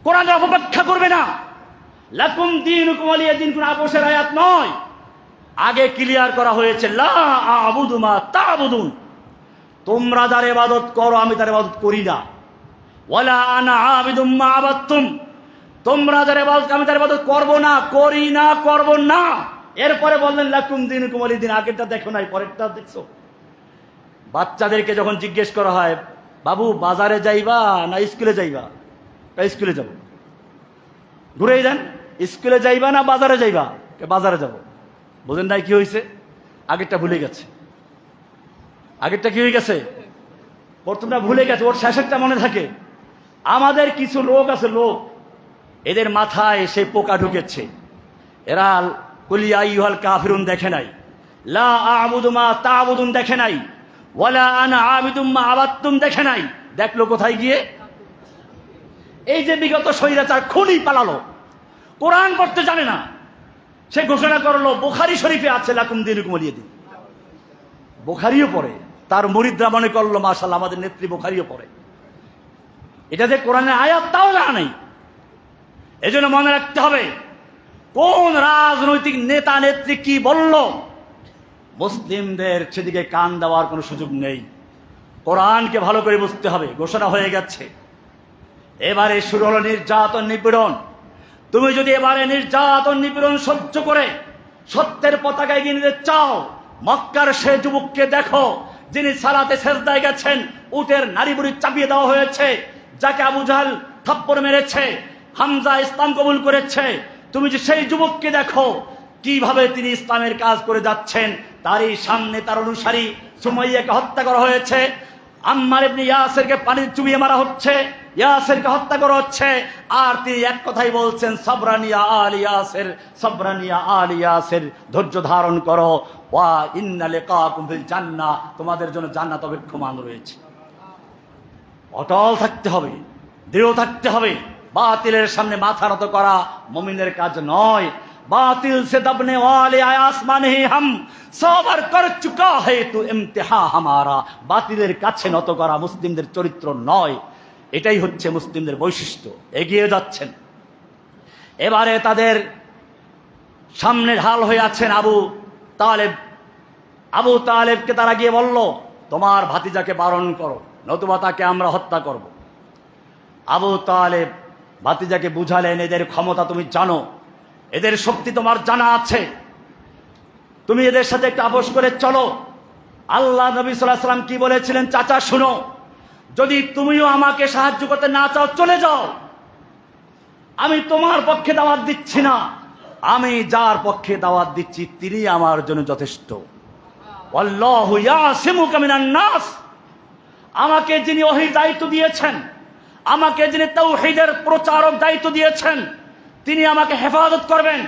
কোরআনের অপব্যাখ্যা করবে না। লাকুম দীনুকুম ওয়ালিয়া দীন কোন আপোষের আয়াত নয়। আগে ক্লিয়ার করা হয়েছে, লা আ'বুদু মা তা'বুদুন, তোমরা যার ইবাদত করো আমি তার ইবাদত করি না। ওয়ালা আনা আবিদুম মা আবাদতুম, তোমরা যার ইবাদত আমি তার ইবাদত করব না, করি না, করব না। এরপরে বললেন লাকুম দীনুকুম ওয়ালিয়া দীন। আগেরটা দেখো নাই, পরেরটা দেখছো? বাচ্চাদেরকে যখন জিজ্ঞেস করা হয়, বাবু বাজারে যাইবা না স্কুলে যাইবা? স্কুলে যাব। ঘুরেই দেন, স্কুলে যাইবা না বাজারে যাইবা? বাজারে যাব। বোঝেন নাই কি হয়েছে? আগেরটা ভুলে গেছে। আগেরটা কি হয়ে গেছে? প্রথমটা ভুলে গেছে, ওর শেষেরটা মনে থাকে। আমাদের কিছু লোক আছে, লোক, এদের মাথায় সেই পোকা ঢুকেছে। এরা কুল ইয়া আইয়ুহাল কাফিরুন দেখে নাই, লা আ'বুদু মা তা'বুদুন দেখে নাই, ওয়ালা আনা আবিদুম মা আবাদতুম দেখে নাই। দেখলো কোথায় গিয়ে? এই যে বিগত স্বৈরাচার খুনি পালালো, কোরআন পড়তে জানে না, সে ঘোষণা করলো বুখারী শরীফে আছে লাকুম দীনুকুম ওয়ালিয়া দীন। বুখারীও পড়ে, তার মুরিদরা মনে করলো মাশাআল্লাহ আমাদের নেত্রী বুখারীও পড়ে। এটা যে কোরআনের আয়াত তাও জানা নেই। এজন্য মনে রাখতে হবে, কোন রাজনৈতিক নেতা নেত্রী কি বলল, মুসলিমদের সেদিকে কান দেওয়ার কোনো সুযোগ নেই। কোরআনকে ভালো করে বুঝতে হবে। ঘোষণা হয়ে গেছে, এবারে শুরু হলো নির্যাতন নিপীড়ন। তুমি যদি এবারে নির্যাতন নিপীড়ন সহ্য করে সত্যের পতাকা এগিয়ে নিতে চাও, মক্কার সে যুবককে দেখো যিনি সালাতে সেজদায় গেছেন, উটের নাড়ি বুড়ি চাপিয়ে দেওয়া হয়েছে, যাকে আবু জাহল থাপ্পড় মেরেছে, হামজা ইসলাম কবুল করেছে। তুমি যে সেই যুবককে দেখো কিভাবে তিনি ইসলামের কাজ করে যাচ্ছেন, তারই সামনে তার অনুসারী সুমাইয়াকে হত্যা করা হয়েছে, আম্মার ইবনে ইয়াসিরকে পানি চুবিয়ে মারা হচ্ছে, ইয়াসিরকে হত্যা করা হচ্ছে। আর তিনি এক কথাই বলছেন, সাবরানিয়া আলী ইয়াসির, সাবরানিয়া আলী ইয়াসির, ধৈর্য ধারণ করো, ওয়া ইন্না লিকাকুম ফিল জান্নাহ, তোমাদের জন্য জান্নাত অপেক্ষমান রয়েছে। অটল থাকতে হবে, দৃঢ় থাকতে হবে। বাতিলের সামনে মাথা নত করা মুমিনের কাজ নয়। बातिल से दबने वाले आसमान ही हम सबर कर चुका है तो इम्तिहा हमारा। বাতিলের কাছে নত করা মুসলিমদের চরিত্র নয়, এটাই হচ্ছে মুসলিমদের বৈশিষ্ট্য। এগিয়ে যাচ্ছেন, এবারে তাদের সামনে ঢাল হয়ে আছেন আবু তালেব। আবু তালেবকে তারা গিয়ে বলল, তোমার ভাতিজাকে বারণ করো, নতুবা তাকে আমরা হত্যা করব। আবু তালেব ভাতিজাকে বুঝালেন, এদের ক্ষমতা তুমি জানো, এদের শক্তি তোমার জানা আছে, তুমি এদের সাথে একটু আপোষ করে চলো। আল্লাহ নবী সাল্লাল্লাহু আলাইহি ওয়াসাল্লাম কি বলেছিলেন? চাচা শুনো, যদি তুমিও আমাকে সাহায্য করতে না চাও চলে যাও, আমি তোমার পক্ষে দাওয়াত দিচ্ছি না, আমি যার পক্ষে দাওয়াত দিচ্ছি তিনি আমার জন্য যথেষ্ট। আল্লাহু ইয়াসিমুকা মিনান নাস, আমাকে যিনি ওহীর দায়িত্ব দিয়েছেন, আমাকে যিনি তাওহীদের প্রচারক দায়িত্ব দিয়েছেন, তিনি আমাকে হেফাজত করবেন,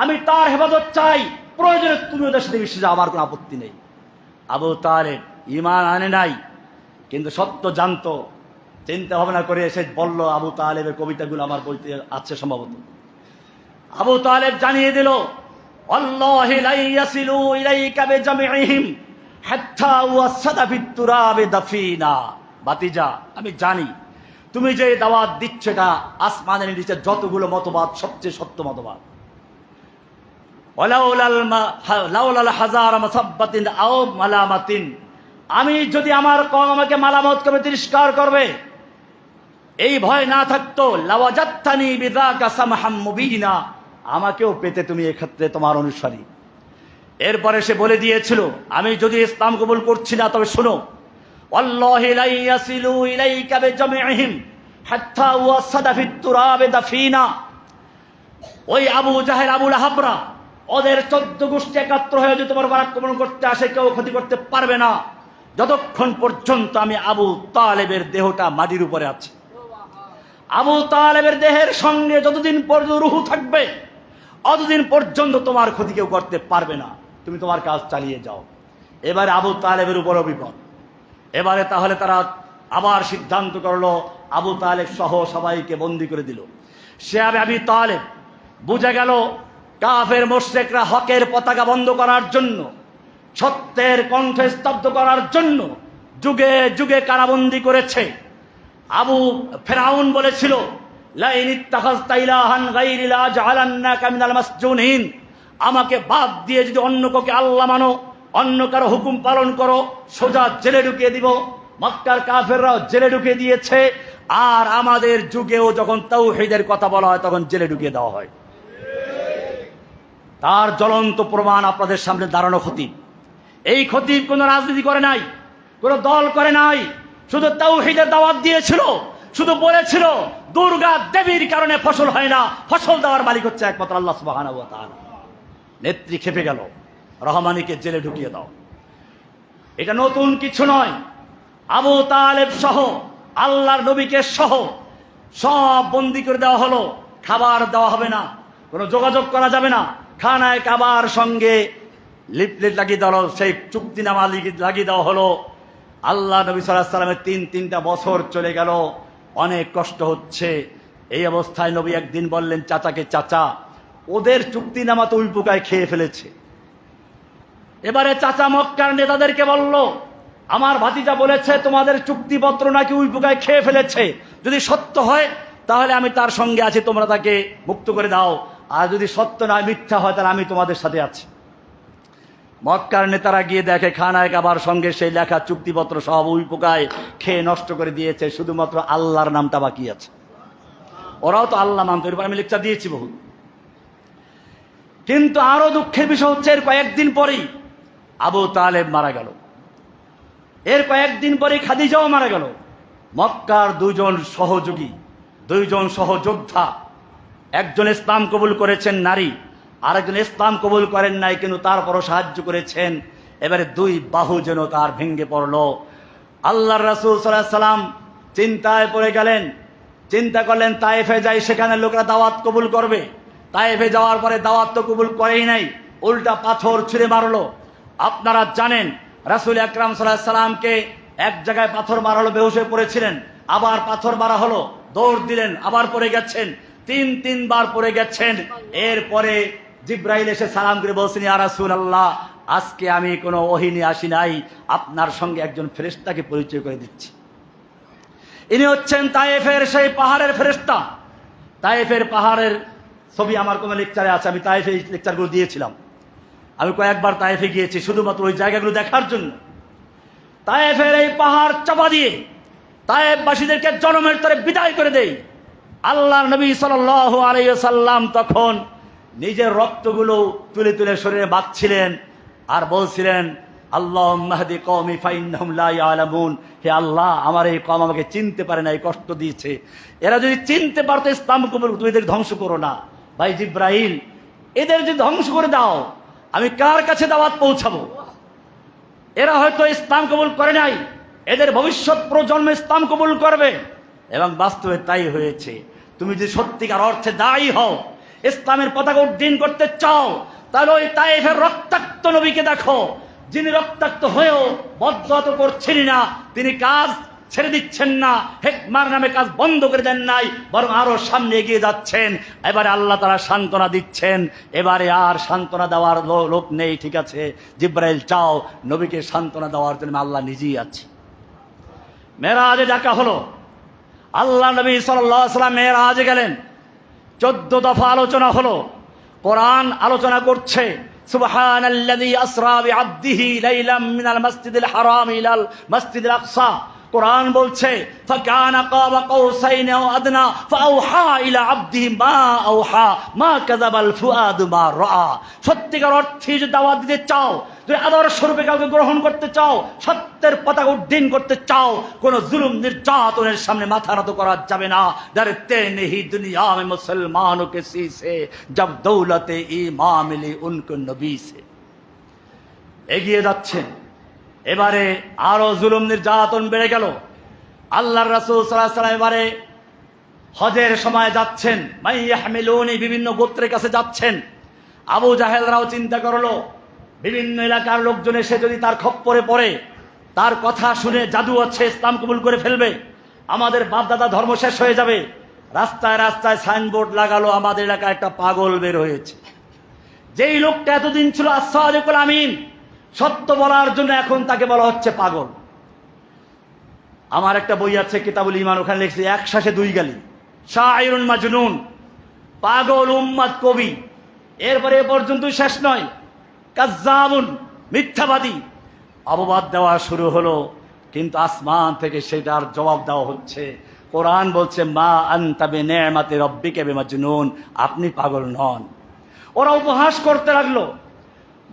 আমি তার হেফাজত চাই, প্রয়োজনে তুমি ওদের সাথে মিশে যাও, আমার কোনো আপত্তি নেই। আবু তালেব ঈমান আনে নাই, কিন্তু সত্য জানতো। চিন্তা ভাবনা করে এসে বলল, আবু তালেবের কবিতাগুলো আমার বইতে আছে সম্ভবত। আবু তালেব জানিয়ে দিল, আল্লাহি লা ইয়াসিলু ইলাইকা বিজামিইহিম হাত্তা ওয়াসাদা ফিত তুরাবে দাফিনা। ভাতিজা, আমি জানি তুমি যে দাওয়াত দিচ্ছ এটা আসমানের নিচে যতগুলো মতবাদ সবচেয়ে সত্য মতবাদ। লাউলাল হাজার মাসাব্বাতিন আও মালামাতিন, আমি যদি আমার কওম আমাকে মালামত করবে, তিরস্কার করবে, এই ভয় না থাকতো, লাওয়াজাত্তানি বিযাকা সামহাম মুবিনা, আমাকেও পেতে তুমি এক্ষেত্রে তোমার অনুসারী। এরপরে সে বলে দিয়েছিল, আমি যদি ইসলাম কবুল করছি না, তবে শোনো, আল্লাহি লা ইয়াসিলু ইলাইকা বিজামিইহিম হাত্তা ওয়াসাদা ফিত তুরাবে দাফিনা। ওই আবু জাহেল, আবু লাহাবরা, ওদের 14 গোষ্ঠী একাত্র হয়ে যদি তোমার উপর আক্রমণ করতে আসে, কেউ ক্ষতি করতে পারবে না, যতক্ষণ পর্যন্ত আমি আবু তালেবের দেহটা মাটির উপরে আছে। আবু তালেবের দেহের সঙ্গে যতদিন পর্যন্ত রূহ থাকবে, অতদিন পর্যন্ত তোমার ক্ষতি কেউ করতে পারবে না, তুমি তোমার কাজ চালিয়ে যাও। এবারে আবু তালেবের উপর বিপদ। এবারে তাহলে তারা আবার সিদ্ধান্ত করলো, আবু তালেব সহ সবাইকে বন্দী করে দিল। সে আবু তালেব বুঝে গেল কাফের মুশরিকরা হকের পতাকা বন্ধ করার জন্য, সত্যের কণ্ঠ স্তব্ধ করার জন্য যুগে যুগে কারাবন্দী করেছে। আবু ফেরাউন বলেছিল, লাইন ইত্তাখাযতা ইলাহান গায়রি লা জাআলান্নাকা মিনাল মাসজুনিন, আমাকে বাদ দিয়ে যদি অন্য কাউকে আল্লাহ মানো, অন্য কারো হুকুম পালন করো, সোজা জেলে ঢুকিয়ে দিব। মক্কার কাফেররাও জেলে ঢুকিয়ে দিয়েছে, আর আমাদের যুগেও যখন তাওহীদের কথা বলা হয় তখন জেলে ঢুকিয়ে দেওয়া হয়। তার জ্বলন্ত প্রমাণ আপনাদের সামনে দাঁড়ানো খতিব। এই খতিব কোনো রাজনীতি করে নাই, কোনো দল করে নাই, শুধু তাওহীদের দাওয়াত দিয়েছিল, শুধু বলেছিল দুর্গা দেবীর কারণে ফসল হয় না, ফসল দেওয়ার মালিক হচ্ছে একমাত্র আল্লাহ সুবহানাহু ওয়া তাআলা। নেত্রী খেপে গেল, রহমানীকে জেলে ঢুকিয়ে দাও। এটা নতুন কিছু নয়। আবু তালেব সহ, আল্লাহর নবীকে সহ সব বন্দী করে দেওয়া হলো। খাবার দেওয়া হবে না, কোনো যোগাযোগ করা যাবে না, খানায় কাবার সঙ্গে লিফলেট লাগিয়ে দেওয়া হলো, সেই চুক্তিনামা লাগিয়ে দেওয়া হলো। আল্লাহ নবী সাল্লাল্লাহু আলাইহি ওয়াসাল্লামের 3-3টা বছর চলে গেল, অনেক কষ্ট হচ্ছে। এই অবস্থায় নবী একদিন বললেন চাচাকে, চাচা, ওদের চুক্তিনামা তো উইপোকায় খেয়ে ফেলেছে। এবারে চাচা মক্কার নেতাদেরকে বলল, আমার ভাতিজা বলেছে তোমাদের চুক্তিপত্র নাকি উইপোকায় খেয়ে ফেলেছে, যদি সত্য হয় তাহলে আমি তার সঙ্গে আছি, তোমরা তাকে মুক্ত করে দাও, আর যদি সত্য নয়, মিথ্যা হয়, তাহলে আমি তোমাদের সাথে আছি। মক্কার নেতারা গিয়ে দেখে খানায় কাবার সঙ্গে সেই লেখা চুক্তিপত্র সব উইপোকায় খেয়ে নষ্ট করে দিয়েছে, শুধুমাত্র আল্লাহর নামটা বাকি আছে। ওরাও তো আল্লাহ মানত, এরপর আমি লেকচার দিয়েছি বহু। কিন্তু আরো দুঃখের বিষয় হচ্ছে, এর কয়েকদিন পরেই আবু তালেব মারা গেল, এর কয়েকদিন পরেই খাদিজাও মারা গেল। মক্কার দুইজন সহযোগী, দুইজন সহযোদ্ধা, একজন ইসলাম কবুল করেছেন নারী, আরেকজন ইসলাম কবুল করেন নাই, কিন্তু তারপরও সাহায্য করেছেন। এবারে দুই বাহু যেন তার ভেঙে পড়ল। আল্লাহর রাসূল সাল্লাল্লাহু আলাইহি ওয়াসাল্লাম চিন্তায় পড়ে গেলেন, চিন্তা করলেন তায়েফে যাই, সেখানে লোকেরা দাওয়াত কবুল করবে। তায়েফে যাওয়ার পরে দাওয়াত তো কবুল করেই নাই, উল্টা পাথর ছুঁড়ে মারলো। আপনারা জানেন রাসূল আকরাম সাল্লাল্লাহু আলাইহি ওয়াসাল্লামকে এক জায়গায় পাথর মারা হলো, বেহুশ হয়ে পড়েছিলেন, আবার পাথর মারা হলো, দৌড় দিলেন, আবার পড়ে গেছেন, 3-3 বার পড়ে গেছেন। এরপরে জিব্রাইল এসে সালাম করে বলছেন, ইয়া রাসূলুল্লাহ, আজকে আমি কোনো ওহী নিয়ে আসি নাই, আপনার সঙ্গে একজন ফেরেশতাকে পরিচয় করে দিচ্ছি। ইনি হচ্ছেন তায়েফের সেই পাহাড়ের ফেরেশতা। তায়েফের পাহাড়ের ছবি আমার কোনো লেকচারে আছে, আমি তায়েফে এই লেকচারগুলো দিয়েছিলাম। আমি কয়েকবার তায়েফে গিয়েছি শুধুমাত্র ওই জায়গাগুলো দেখার জন্য। তায়েফের এই পাহাড় চাপা দিয়ে তায়েফবাসীদেরকে জনমের তরে বিদায় করে দেই। আল্লাহর নবী সাল্লাল্লাহু আলাইহি ওয়াসাল্লাম তখন নিজের রক্তগুলো তুলে তুলে শরীরে বাঁধছিলেন আর বলছিলেন, আল্লাহুম্মা হদি কওমি ফাইন্নাহুম লা ইয়ালামুন। হে আল্লাহ, আমার এই কওম আমাকে চিনতে পারে না, এই কষ্ট দিয়েছে। এরা যদি চিনতে পারতো ইসলাম কবুল, তুমি এদের ধ্বংস করো না। ভাই জিব্রাইল, এদের যদি ধ্বংস করে দাও, আমি কার কাছে দাওয়াত পৌঁছাবো? এরা হয়তো ইসলাম কবুল করে নাই, এদের ভবিষ্যৎ প্রজন্ম ইসলাম কবুল করবে। এবং বাস্তবে তাই হয়েছে। তুমি যদি সত্যিকার অর্থে দায়ী হও, ইসলামের পতাকা উড্ডীন করতে চাও, তাহলে ওই তায়েফের রক্তাক্ত নবীকে দেখো, যিনি রক্তাক্ত হয়েও বদদোয়া করছেন না, তিনি কাজ ছেড়ে দিচ্ছেন না, হিকমার নামে কাজ বন্ধ করে দেন নাই, বরং আরো সামনে এগিয়ে যাচ্ছেন। এবারে আল্লাহ তাআলা সান্ত্বনা দিচ্ছেন। এবারে আর সান্ত্বনা দেওয়ার লোক নেই। ঠিক আছে জিব্রাইল, চাও নবীকে সান্ত্বনা দেওয়ার জন্য আল্লাহ নিজেই আছে। মেরাজে ডাকা হলো, আল্লাহ নবী সাল্লাল্লাহু আলাইহি ওয়াসাল্লাম মেরাজে গেলেন। 14 দফা আলোচনা হলো। কোরআন আলোচনা করছে, সুবহানাল্লাযী আসরা বিআবদিহি লাইলাম মিনাল মাসজিদিল হারাম ইলাল মাসজিদিল আকসা। কোরআন বলছে, ফাকানা কাবা কাউসাইন আও আদনা ফাআওহা ইলা আবদিহি মা আওহা মা কাযাবাল ফুআদু মা রাআ। সত্যিকার অর্থে যদি দাওয়াত দিতে চাও, যদি আদর্শ রূপে কাউকে গ্রহণ করতে চাও, সত্যের পতাকা উড্ডীন করতে চাও, কোন জুলুম নির্যাতনের সামনে মাথা নত করা যাবে না। ডরতে নেহি দুনিয়া মে মুসলমানও কে সে জব দৌলতে ঈমান মিলি উনকো নবী সে। এগিয়ে যাচ্ছেন। এবারে আরো জুলুম নির্যাতন বেড়ে গেল। আল্লাহর রাসূল সাল্লাল্লাহু আলাইহি ওয়াসাল্লাম এবারে হজের সময় যাচ্ছেন, মাইয়াহমিলুনি বিভিন্ন গোত্রের কাছে যাচ্ছেন। আবু জাহেলরাও চিন্তা করলো, বিভিন্ন এলাকার লোকজন এসে যদি তার খপ্পরে পড়ে, তার কথা শুনে জাদু আছে ইসলাম কবুল করে ফেলবে, আমাদের বাপদাদা ধর্ম শেষ হয়ে যাবে। রাস্তায় রাস্তায় সাইনবোর্ড লাগালো, আমাদের এলাকায় একটা পাগল বের হয়েছে। যেই লোকটা এতদিন ছিল আস-সাদিকুল আমিন, সত্য বলার জন্য, এখন তাকে বলা হচ্ছে পাগল। আমার একটা বই আছে কিতাবুল ঈমান, ওখানে লিখছে এক শ্বাসে দুই গালি, শায়রুন মাজনুন, পাগল উম্মাদ কবি। এরপরে এ পর্যন্তই শেষ নয়, কাজ্জাবুন, মিথ্যাবাদী। অপবাদ দেওয়া শুরু হলো, কিন্তু আসমান থেকে সেটার জবাব দেওয়া হচ্ছে। কোরআন বলছে, মা আনতা বিনিআমাতি রাব্বিকা বিমাজনুন, আপনি পাগল নন। ওরা উপহাস করতে লাগলো।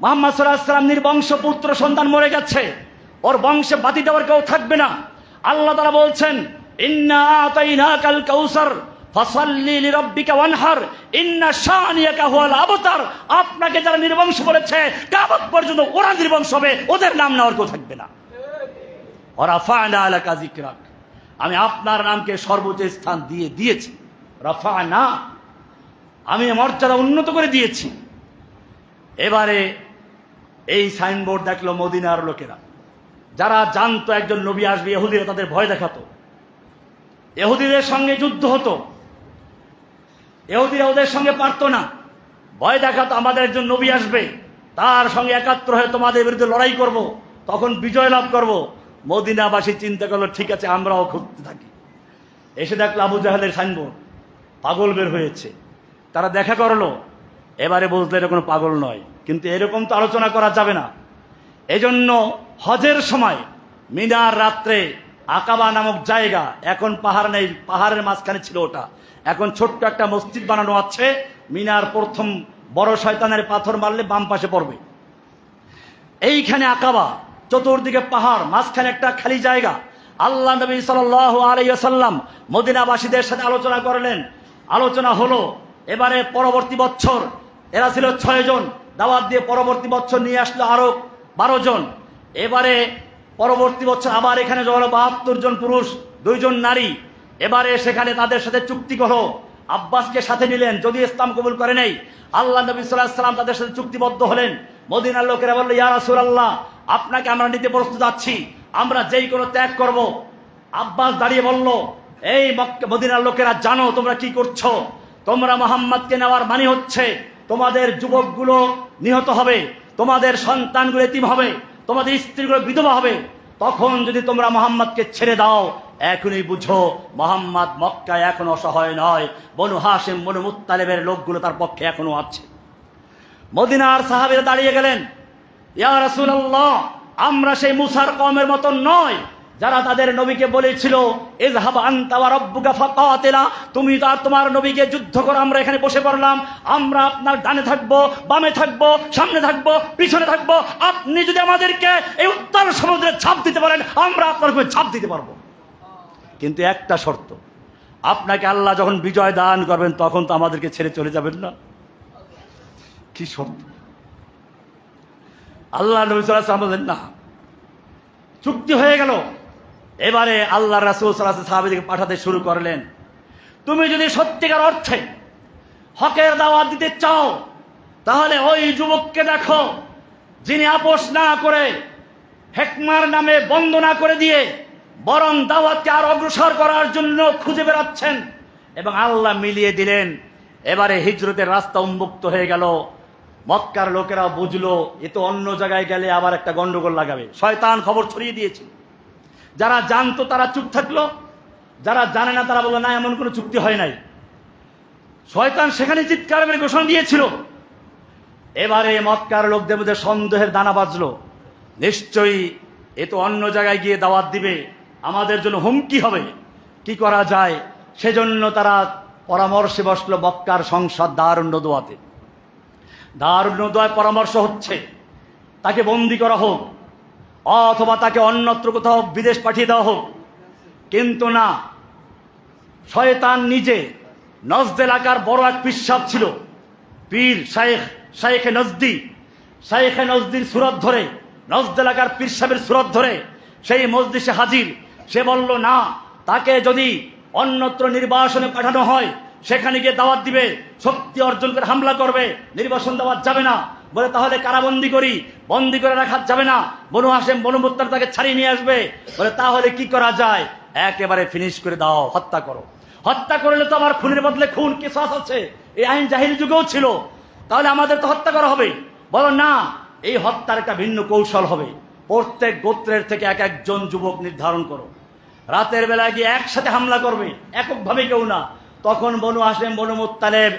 মুহাম্মদ সাল্লাল্লাহু আলাইহি ওয়াসাল্লাম নির্বংশ পুত্র সন্তান মরে গেছে, ওর বংশে বাতি দেওয়ার কেউ থাকবে না। আল্লাহ তাআলা বলছেন, ইন্না আতাইনাকাল কাউসার ফাসাল্লি লিরাব্বিকা ওয়ানহার ইন্না শানিয়াকা হুয়াল আবতার। আপনাকে যারা নির্বংশ করেছে, কিয়ামত পর্যন্ত ওরা নির্বংশ হবে, ওদের নাম নেওয়ার কেউ থাকবে না। ওয়ারাফা'না লাকা যিকরাক, আমি আপনার নামকে সর্বোচ্চ স্থান দিয়েছি। রাফা'না, আমি মর্যাদা উন্নত করে দিয়েছি। এবারে এই সাইনবোর্ড দেখলো মদিনার লোকেরা, যারা জানতো একজন নবী আসবে। ইহুদিরা তাদের ভয় দেখাতো, ইহুদিদের সঙ্গে যুদ্ধ হতো, ইহুদিরা ওদের সঙ্গে পারতো না, ভয় দেখাতো আমাদের একজন নবী আসবে, তার সঙ্গে একাত্র হয়ে তোমাদের বিরুদ্ধে লড়াই করব, তখন বিজয় লাভ করব। মদিনাবাসী চিন্তা করলো, ঠিক আছে আমরাও খুঁজতে থাকি। এসে দেখলো আবু জাহেলের সাইনবোর্ড, পাগল বের হয়েছে। তারা দেখা করলো, এবারে বুঝলো এটা কোনো পাগল নয়। কিন্তু এরকম তো আলোচনা করা যাবে না। এজন্য হজের সময় মিনার রাত্রে আকাবা নামক জায়গা, এখন পাহাড় নেই, পাহাড়ের মাঝখানে ছিল ওটা, এখন ছোট্ট একটা মসজিদ বানানো আছে। মিনার প্রথম বড় শয়তানের পাথর মারলে বাম পাশে পড়বে। এইখানে আকাবা, চতুর্দিকে পাহাড়, মাঝখানে একটা খালি জায়গা। আল্লাহ নবী সাল্লাল্লাহু আলাইহি ওয়াসাল্লাম মদিনাবাসীদের সাথে আলোচনা করলেন। আলোচনা হলো, এবারে পরবর্তী বছর এরা ছিল 6 জন, দাওয়াত দিয়ে পরবর্তী বছর নিয়ে আসলো আরো 12 জন। এবারে পরবর্তী বছর আবার এখানে জড়ো 72 জন পুরুষ, 2 জন নারী। এবারে সেখানে তাদের সাথে চুক্তি করো। আব্বাসকে সাথে নিলেন, যদি ইসলাম কবুল করে নেই। আল্লাহ নবী সাল্লাল্লাহু আলাইহি ওয়াসাল্লাম তাদের সাথে চুক্তিবদ্ধ হলেন। মদিনার লোকেরা বলল, ইয়া রাসূলুল্লাহ, আপনাকে আমরা নিতে প্রস্তুত আছি, আমরা যেই কোনো ত্যাগ করব। আব্বাস দাঁড়িয়ে বলল, এই মদিনার লোকেরা, জানো তোমরা কি করছো? তোমরা মুহাম্মদকে নেওয়ার মানে হচ্ছে তোমাদের যুবকগুলো নিহত হবে, তোমাদের সন্তানগুলো এতিম হবে, তোমাদের স্ত্রীগুলো বিধবা হবে। তখন যদি তোমরা মুহাম্মদকে ছেড়ে দাও, এখনই বুঝো মোহাম্মদ মক্কায় এখন অসহায় নয়, বনু হাশিম বনু মুত্তালিবের লোকগুলো তার পক্ষে এখনো আছে। মদিনার সাহাবীরা দাঁড়িয়ে গেলেন, ইয়া রাসূলুল্লাহ, আমরা সেই মুসার কওমের মতো নয় যারা তাদের নবীকে বলেছিল ইযহাব আনতা ওয়া রাব্বুকা ফাকাতিলা, তুমি আর তোমার নবীকে যুদ্ধ করো, আমরা এখানে বসে পড়লাম, আমরা আপনার ডানে থাকবো, বামে থাকবো, সামনে থাকবো, পিছনে থাকবো, আপনি যদি আমাদেরকে এই উত্তাল সমুদ্রে ঝাঁপ দিতে পারেন আমরা আপনার উপরে ঝাঁপ দিতে পারবো, কিন্তু একটা শর্ত, আপনাকে আল্লাহ যখন বিজয় দান করবেন তখন তো আমাদেরকে ছেড়ে চলে যাবেন না। কি শর্ত? আল্লাহ নবী সাল্লাল্লাহু আলাইহি ওয়াসাল্লাম বলেন না, চুক্তি হয়ে গেল। এবারে আল্লাহ রাসূল সাল্লাল্লাহু আলাইহি ওয়াসাল্লাম সাহাবীদেরকে পাঠাতে শুরু করলেন, তুমি যদি সত্যিকার অর্থে হকের দাওয়াত দিতে চাও তাহলে ওই যুবককে দেখো যিনি আপোষ না করে হেকমার নামে বন্দনা করে দিয়ে বরং দাওয়াতকে আর অগ্রসর করার জন্য খুঁজে বেড়াচ্ছেন। এবং আল্লাহ মিলিয়ে দিলেন। এবারে হিজরতের রাস্তা উন্মুক্ত হয়ে গেল। মক্কার লোকেরা বুঝলো এ তো অন্য জায়গায় গেলে আবার একটা গন্ডগোল লাগাবে। শয়তান খবর ছড়িয়ে দিয়েছে। যারা জানতো তারা চুপ থাকলো, যারা জানে না তারা বললো না এমন কোনো চুক্তি হয় নাই। শয়তান সেখানে চিৎকার করে ঘোষণা দিয়েছিল। এবারে মক্কার লোকদের মধ্যে সন্দেহের দানা বাজলো, নিশ্চয়ই এ তো অন্য জায়গায় গিয়ে দাওয়াত দিবে, আমাদের জন্য হুমকি হবে, কি করা যায়? সেজন্য তারা পরামর্শে বসলো মক্কার সংসদ দারুন নদওয়াতে। দারুন নদওয়ায় পরামর্শ হচ্ছে তাকে বন্দী করা হোক অথবা তাকে অন্যত্র কোথাও বিদেশ পাঠিয়ে দেওয়া হোক। কিন্তু না, শয়তান নিজে নজদ এলাকার বড় এক পিসাব ছিল, পীর শাইখে নজদি, শাইখে নজদির সুরত ধরে, নজদ এলাকার পীর সাহেবের সুরত ধরে সেই মজলিসে হাজির। সে বলল না, তাকে যদি অন্যত্র নির্বাসনে পাঠানো হয় সেখানে গিয়ে দাওয়াত দিবে, শক্তি অর্জন করে হামলা করবে, নির্বাসন দেওয়া যাবে না। বলে তাহলে কারাবন্দি করি, বন্দি করে রাখা যাবে না, বনু হাশিম বনু মুত্তালিব তাকে ছাড়িয়ে নিয়ে আসবে। বলে তাহলে কি করা যায়? একেবারে ফিনিশ করে দাও, হত্যা করো। হত্যা করলে তো আমার খুনের বদলে খুন কিসাস আছে, এই আইন জাহিলি যুগেও ছিল, তাহলে আমাদের তো হত্যা করা হবে। বলো না, এই হত্যার একটা ভিন্ন কৌশল হবে, প্রত্যেক গোত্রের থেকে এক একজন যুবক নির্ধারণ করো, রাতের বেলায় গিয়ে একসাথে হামলা করবে, এককভাবে কেউ না। তখন বনু হাশিম বনু মুত্তালিব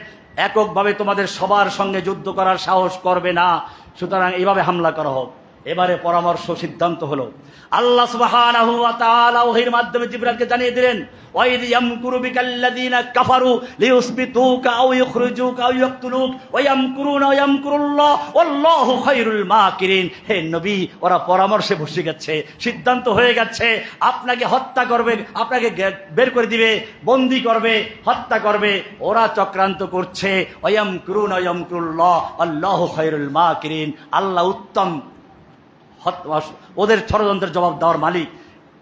এককভাবে তোমাদের সবার সঙ্গে যুদ্ধ করার সাহস করবে না, সুতরাং এইভাবে হামলা করা হোক। এবারে পরামর্শ সিদ্ধান্ত হলো, আল্লাহ সুবহানাহু ওয়া তাআলা ওহীর মাধ্যমে জিবরাইলকে জানিয়ে দিলেন, ওয়াইদ ইয়ামকুরু বিকাল্লাযীনা কাফারু লিইউসবিতুকা আও ইখরিজুকা আও ইয়াকতুলুক ওয়া ইয়ামকুরুনা ওয়া ইয়ামকুরুল্লাহ ওয়াল্লাহু খায়রুল মাকিরিন। হে নবী, ওরা পরামর্শে বসে গেছে, সিদ্ধান্ত হয়ে গেছে, আপনাকে হত্যা করবে, আপনাকে বের করে দিবে, বন্দী করবে, হত্যা করবে। ওরা চক্রান্ত করছে, ওয়া ইয়ামকুরুনা ওয়া ইয়ামকুরুল্লাহ আল্লাহু খায়রুল মাকিরিন। আল্লাহ উত্তম ওদের ষড়যন্ত্রের জবাব দেওয়ার মালিক।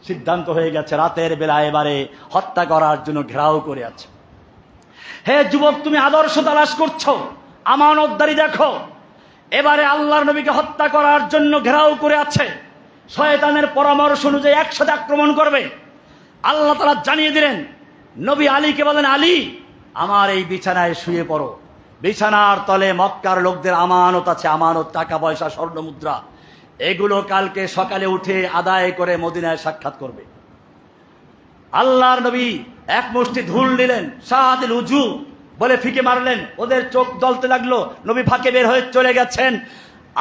সিদ্ধান্ত হয়ে গেছে, রাতের বেলা এবারে হত্যা করার জন্য ঘেরাও করে আছে। হে যুবক, তুমি আদর্শ তালাশ করছো, আমানতদারি দেখো। এবারে আল্লাহর নবীকে হত্যা করার জন্য ঘেরাও করে আছে। শয়তানের পরামর্শ অনুযায়ী একসাথে আক্রমণ করবে। আল্লাহ তাআলা জানিয়ে দিলেন, নবী আলীকে বলেন, আলী আমার এই বিছানায় শুয়ে পড়ো। বিছানার তলে মক্কার লোকদের আমানত আছে, আমানত, টাকা পয়সা, স্বর্ণ মুদ্রা, এগুলো কালকে সকালে উঠে আদায় করে মদিনায় সাক্ষাৎ করবে। আল্লাহর নবী এক মুষ্টি ধুল নিলেন, শাহাদিল উজু বলে ফিকে মারলেন, ওদের চোখ জ্বলতে লাগলো। নবী ফাঁকে বের হয়ে চলে গেছেন।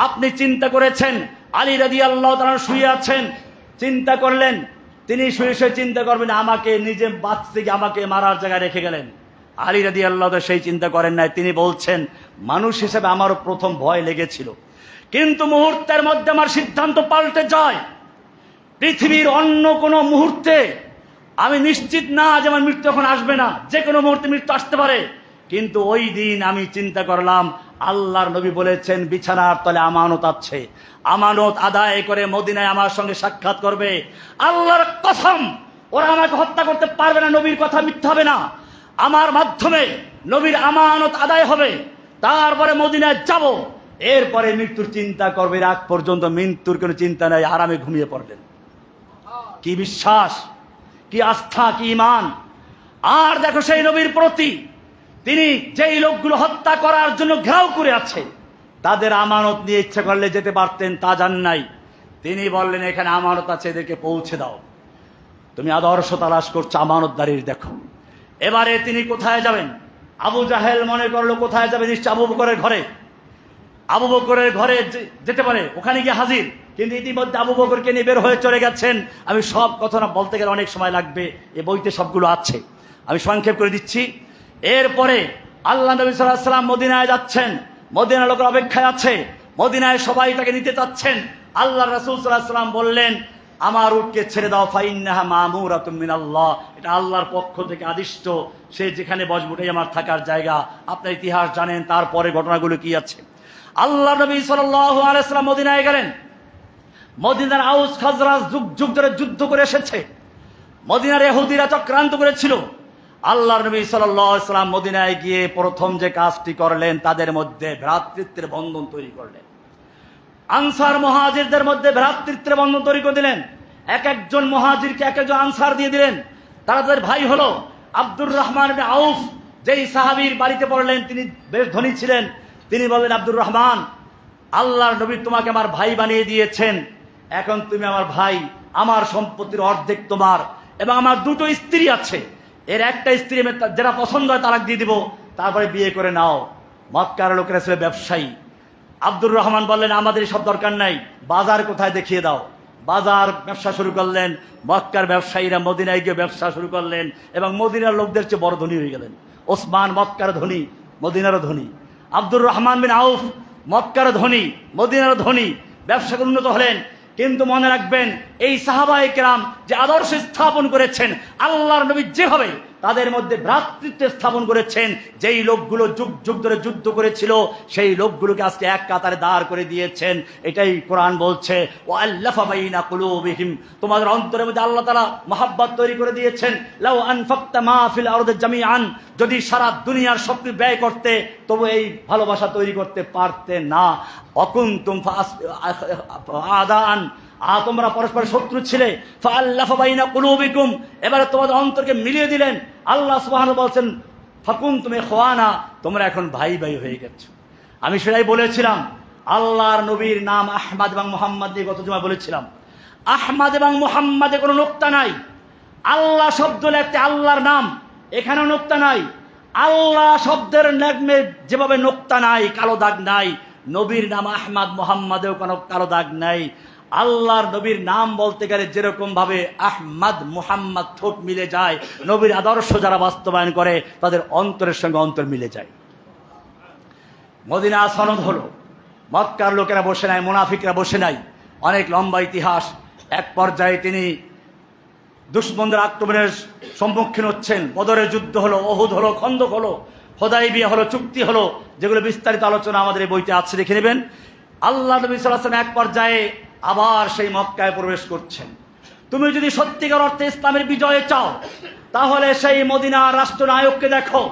আপনি চিন্তা করেছেন আলী রাদিয়াল্লাহু তাআলা শুয়ে আছেন, চিন্তা করলেন তিনি শুয়ে শুয়ে চিন্তা করবেন আমাকে নিজে বাঁচতে গিয়ে আমাকে মারার জায়গায় রেখে গেলেন। আলী রাদিয়াল্লাহু তাআলা সেই চিন্তা করেন নাই। তিনি বলছেন, মানুষ হিসেবে আমারও প্রথম ভয় লেগেছিল, কিন্তু মুহূর্তের মধ্যে আমার সিদ্ধান্ত পাল্টে যায়। পৃথিবীর অন্য কোনো মুহূর্তে আমি নিশ্চিত না যে আমার মৃত্যু এখন আসবে না, যে কোনো মুহূর্তে মৃত্যু আসতে পারে। কিন্তু ওই দিন আমি চিন্তা করলাম, আল্লাহর নবী বলেছেন বিছানার তলে আমানত আছে, আমানত আদায় করে মদিনায় আমার সঙ্গে সাক্ষাৎ করবে। আল্লাহর কসম, ওরা আমাকে হত্যা করতে পারবে না, নবীর কথা মিথ্যা হবে না। আমার মাধ্যমে নবীর আমানত আদায় হবে, তারপরে মদিনায় যাব। এরপরে মৃত্যুর চিন্তা করবে, আগ পর্যন্ত মৃত্যুর কোনো চিন্তা নাই, আরামে ঘুমিয়ে পড়লেন। কি বিশ্বাস, কি আস্থা, কি ঈমান! আর দেখো সেই নবীর প্রতি তিনি যেই লোকগুলো হত্যা করার জন্য ঘেরাও করে আছে, তাদের আমানত নিয়ে ইচ্ছা করলে যেতে পারতেন, তা জান নাই। তিনি বললেন এখানে আমানত আছে, এদেরকে পৌঁছে দাও। তুমি আদর্শ তালাশ করছো, আমানতদারির দেখো। এবারে তিনি কোথায় যাবেন? আবু জাহেল মনে করলো কোথায় যাবে, নিশ্চয় আবু বকরের ঘরে। আবু বকরের ঘরে যেতে পারে, ওখানে গিয়ে হাজির। কিন্তু ইতিমধ্যে আবু বকরকে নিয়ে বের হয়ে চলে গেছেন। আমি সব কথা না বলতে গেলে অনেক সময় লাগবে, এ বইতে সবগুলো আছে, আমি সংক্ষেপ করে দিচ্ছি। এরপরে আল্লাহ নবী সাল্লাল্লাহু আলাইহি ওয়াসাল্লাম মদিনায় যাচ্ছেন, মদিনার লোকের অপেক্ষায় আছে, মদিনায় সবাই তাকে নিতে চাচ্ছেন। আল্লাহ রাসূল সাল্লাল্লাহু আলাইহি ওয়াসাল্লাম বললেন, আমার উটকে ছেড়ে দাও, ফাইন্নাহা মামুরাতুম মিনাল্লাহ, এটা আল্লাহর পক্ষ থেকে আদিষ্ট, সে যেখানে বসবে ওটাই আমার থাকার জায়গা। আপনার ইতিহাস জানেন, তারপরে ঘটনাগুলো কি আছে। আল্লাহ নবী সাল্লাল্লাহু আলাইহি ওয়াসাল্লাম মদিনায় গেলেন। মদিনার আউস খাজরাজ যুগ যুগ ধরে যুদ্ধ করে এসেছে, মদিনার ইহুদিরা চক্রান্ত করেছিল। আল্লাহ নবী সাল্লাল্লাহু আলাইহি ওয়াসাল্লাম মদিনায় গিয়ে প্রথম যে কাজটি করলেন, তাদের মধ্যে ভ্রাতৃত্বের বন্ধন তৈরি করলেন। আনসার মুহাজিরদের মধ্যে ভ্রাতৃত্বের বন্ধন তৈরি করে দিলেন। এক একজন মুহাজিরকে এক একজন আনসার দিয়ে দিলেন। তাদের ভাই হলো আব্দুর রহমান ইবনে আউফ, যেই সাহাবীর বাড়িতে পড়লেন, তিনি বেশ ধনী ছিলেন। তিনি বললেন, আব্দুর রহমান, আল্লাহর নবী তোমাকে আমার ভাই বানিয়ে দিয়েছেন, এখন তুমি আমার ভাই, আমার সম্পত্তির অর্ধেক তোমার, এবং আমার দুটো স্ত্রী আছে, এর একটা স্ত্রী যেটা পছন্দ হয় তালাক দিয়ে দিব, তারপরে বিয়ে করে নাও। মক্কার লোকেরা ছিল ব্যবসায়ী। আব্দুর রহমান বললেন, আমাদের সব দরকার নাই, বাজার কোথায় দেখিয়ে দাও। বাজার ব্যবসা শুরু করলেন। মক্কার ব্যবসায়ীরা মদিনায় গিয়ে ব্যবসা শুরু করলেন, এবং মদিনার লোকদের চেয়ে বড় ধনী হয়ে গেলেন। ওসমান মক্কার ধনী, মদিনারও ধনী। আব্দুর রহমান বিন আউফ মক্কার ধনী, মদিনার ধনী, ব্যবসা উন্নত হলেন। কিন্তু মনে রাখবেন, এই সাহাবায়ে কেরাম যে আদর্শ স্থাপন করেছেন, আল্লাহর নবী যেভাবে তাদের মধ্যে ভ্রাতৃত্ব স্থাপন করেছেন, যেই লোকগুলো যুগ যুগ ধরে যুদ্ধ করেছিল, সেই লোকগুলোকে আজকে এক কাতারে দাঁড় করে দিয়েছেন। এটাই কোরআন বলছে, ওয়াল্লাফা বাইনা কুলুবিহিম, তোমাদের অন্তরের মধ্যে আল্লাহ তাআলা মহব্বত তৈরি করে দিয়েছেন। লাউ আনফাকতা মা ফিল আরদি জামিআন, যদি সারা দুনিয়ার শক্তি ব্যয় করতে, তবু এই ভালোবাসা তৈরি করতে পারতে না। অকুনতুম আদান, তোমরা পরস্পর শত্রু ছিলে, ফাআল্লাফা বাইনা কুলুবিকুম, এবারে তোমাদের অন্তরকে মিলিয়ে দিলেন। আল্লাহ সুবহানাহু বলছেন, ফাকুনতুম ইখওয়ানা, তোমরা এখন ভাই ভাই হয়ে গেছো। আমি সেটাই বলেছিলাম, আল্লাহর নবীর নাম আহমদ এবং মুহাম্মদ দিয়ে গত জুমায় বলেছিলাম। আহমদ এবং মুহাম্মদে কোনো নোক্তা নাই। আল্লাহ শব্দ লেখতে আল্লাহর নাম, এখানেও নোক্তা নাই। আল্লাহ শব্দের নামে যেভাবে নোক্তা নাই, কালো দাগ নাই, নবীর নাম আহমদ মুহাম্মাদেও কোনো কালো দাগ নাই। আল্লাহর নবীর নাম বলতে গেলে যেরকম ভাবে আহমদ মুহাম্মদ ঠোঁট মিলে যায়, নবীর আদর্শ যারা বাস্তবায়ন করে তাদের অন্তরের সঙ্গে অন্তর মিলে যায়। মদিনা সনদ হলো, মক্কার লোকেরা বসে নাই, মুনাফিকরা বসে নাই, অনেক লম্বা ইতিহাস। এক পর্যায়ে তিনি দুশমনদের আক্রমণের সম্মুখীন হচ্ছেন। বদরের যুদ্ধ হলো, ওহুদ হলো, খন্দক হলো, হুদায়বিয়া হলো, চুক্তি হলো, যেগুলো বিস্তারিত আলোচনা আমাদের এই বইতে আছে, দেখে নেবেন। আল্লাহ নবী সাল্লাল্লাহু আলাইহি ওয়াসাল্লাম এক পর্যায়ে আবার সেই মক্কায় প্রবেশ করছেন। তুমি যদি সত্যিকার অর্থে ইসলামের বিজয় চাও, তাহলে সেই মদিনার রাষ্ট্রনায়ককে দেখো,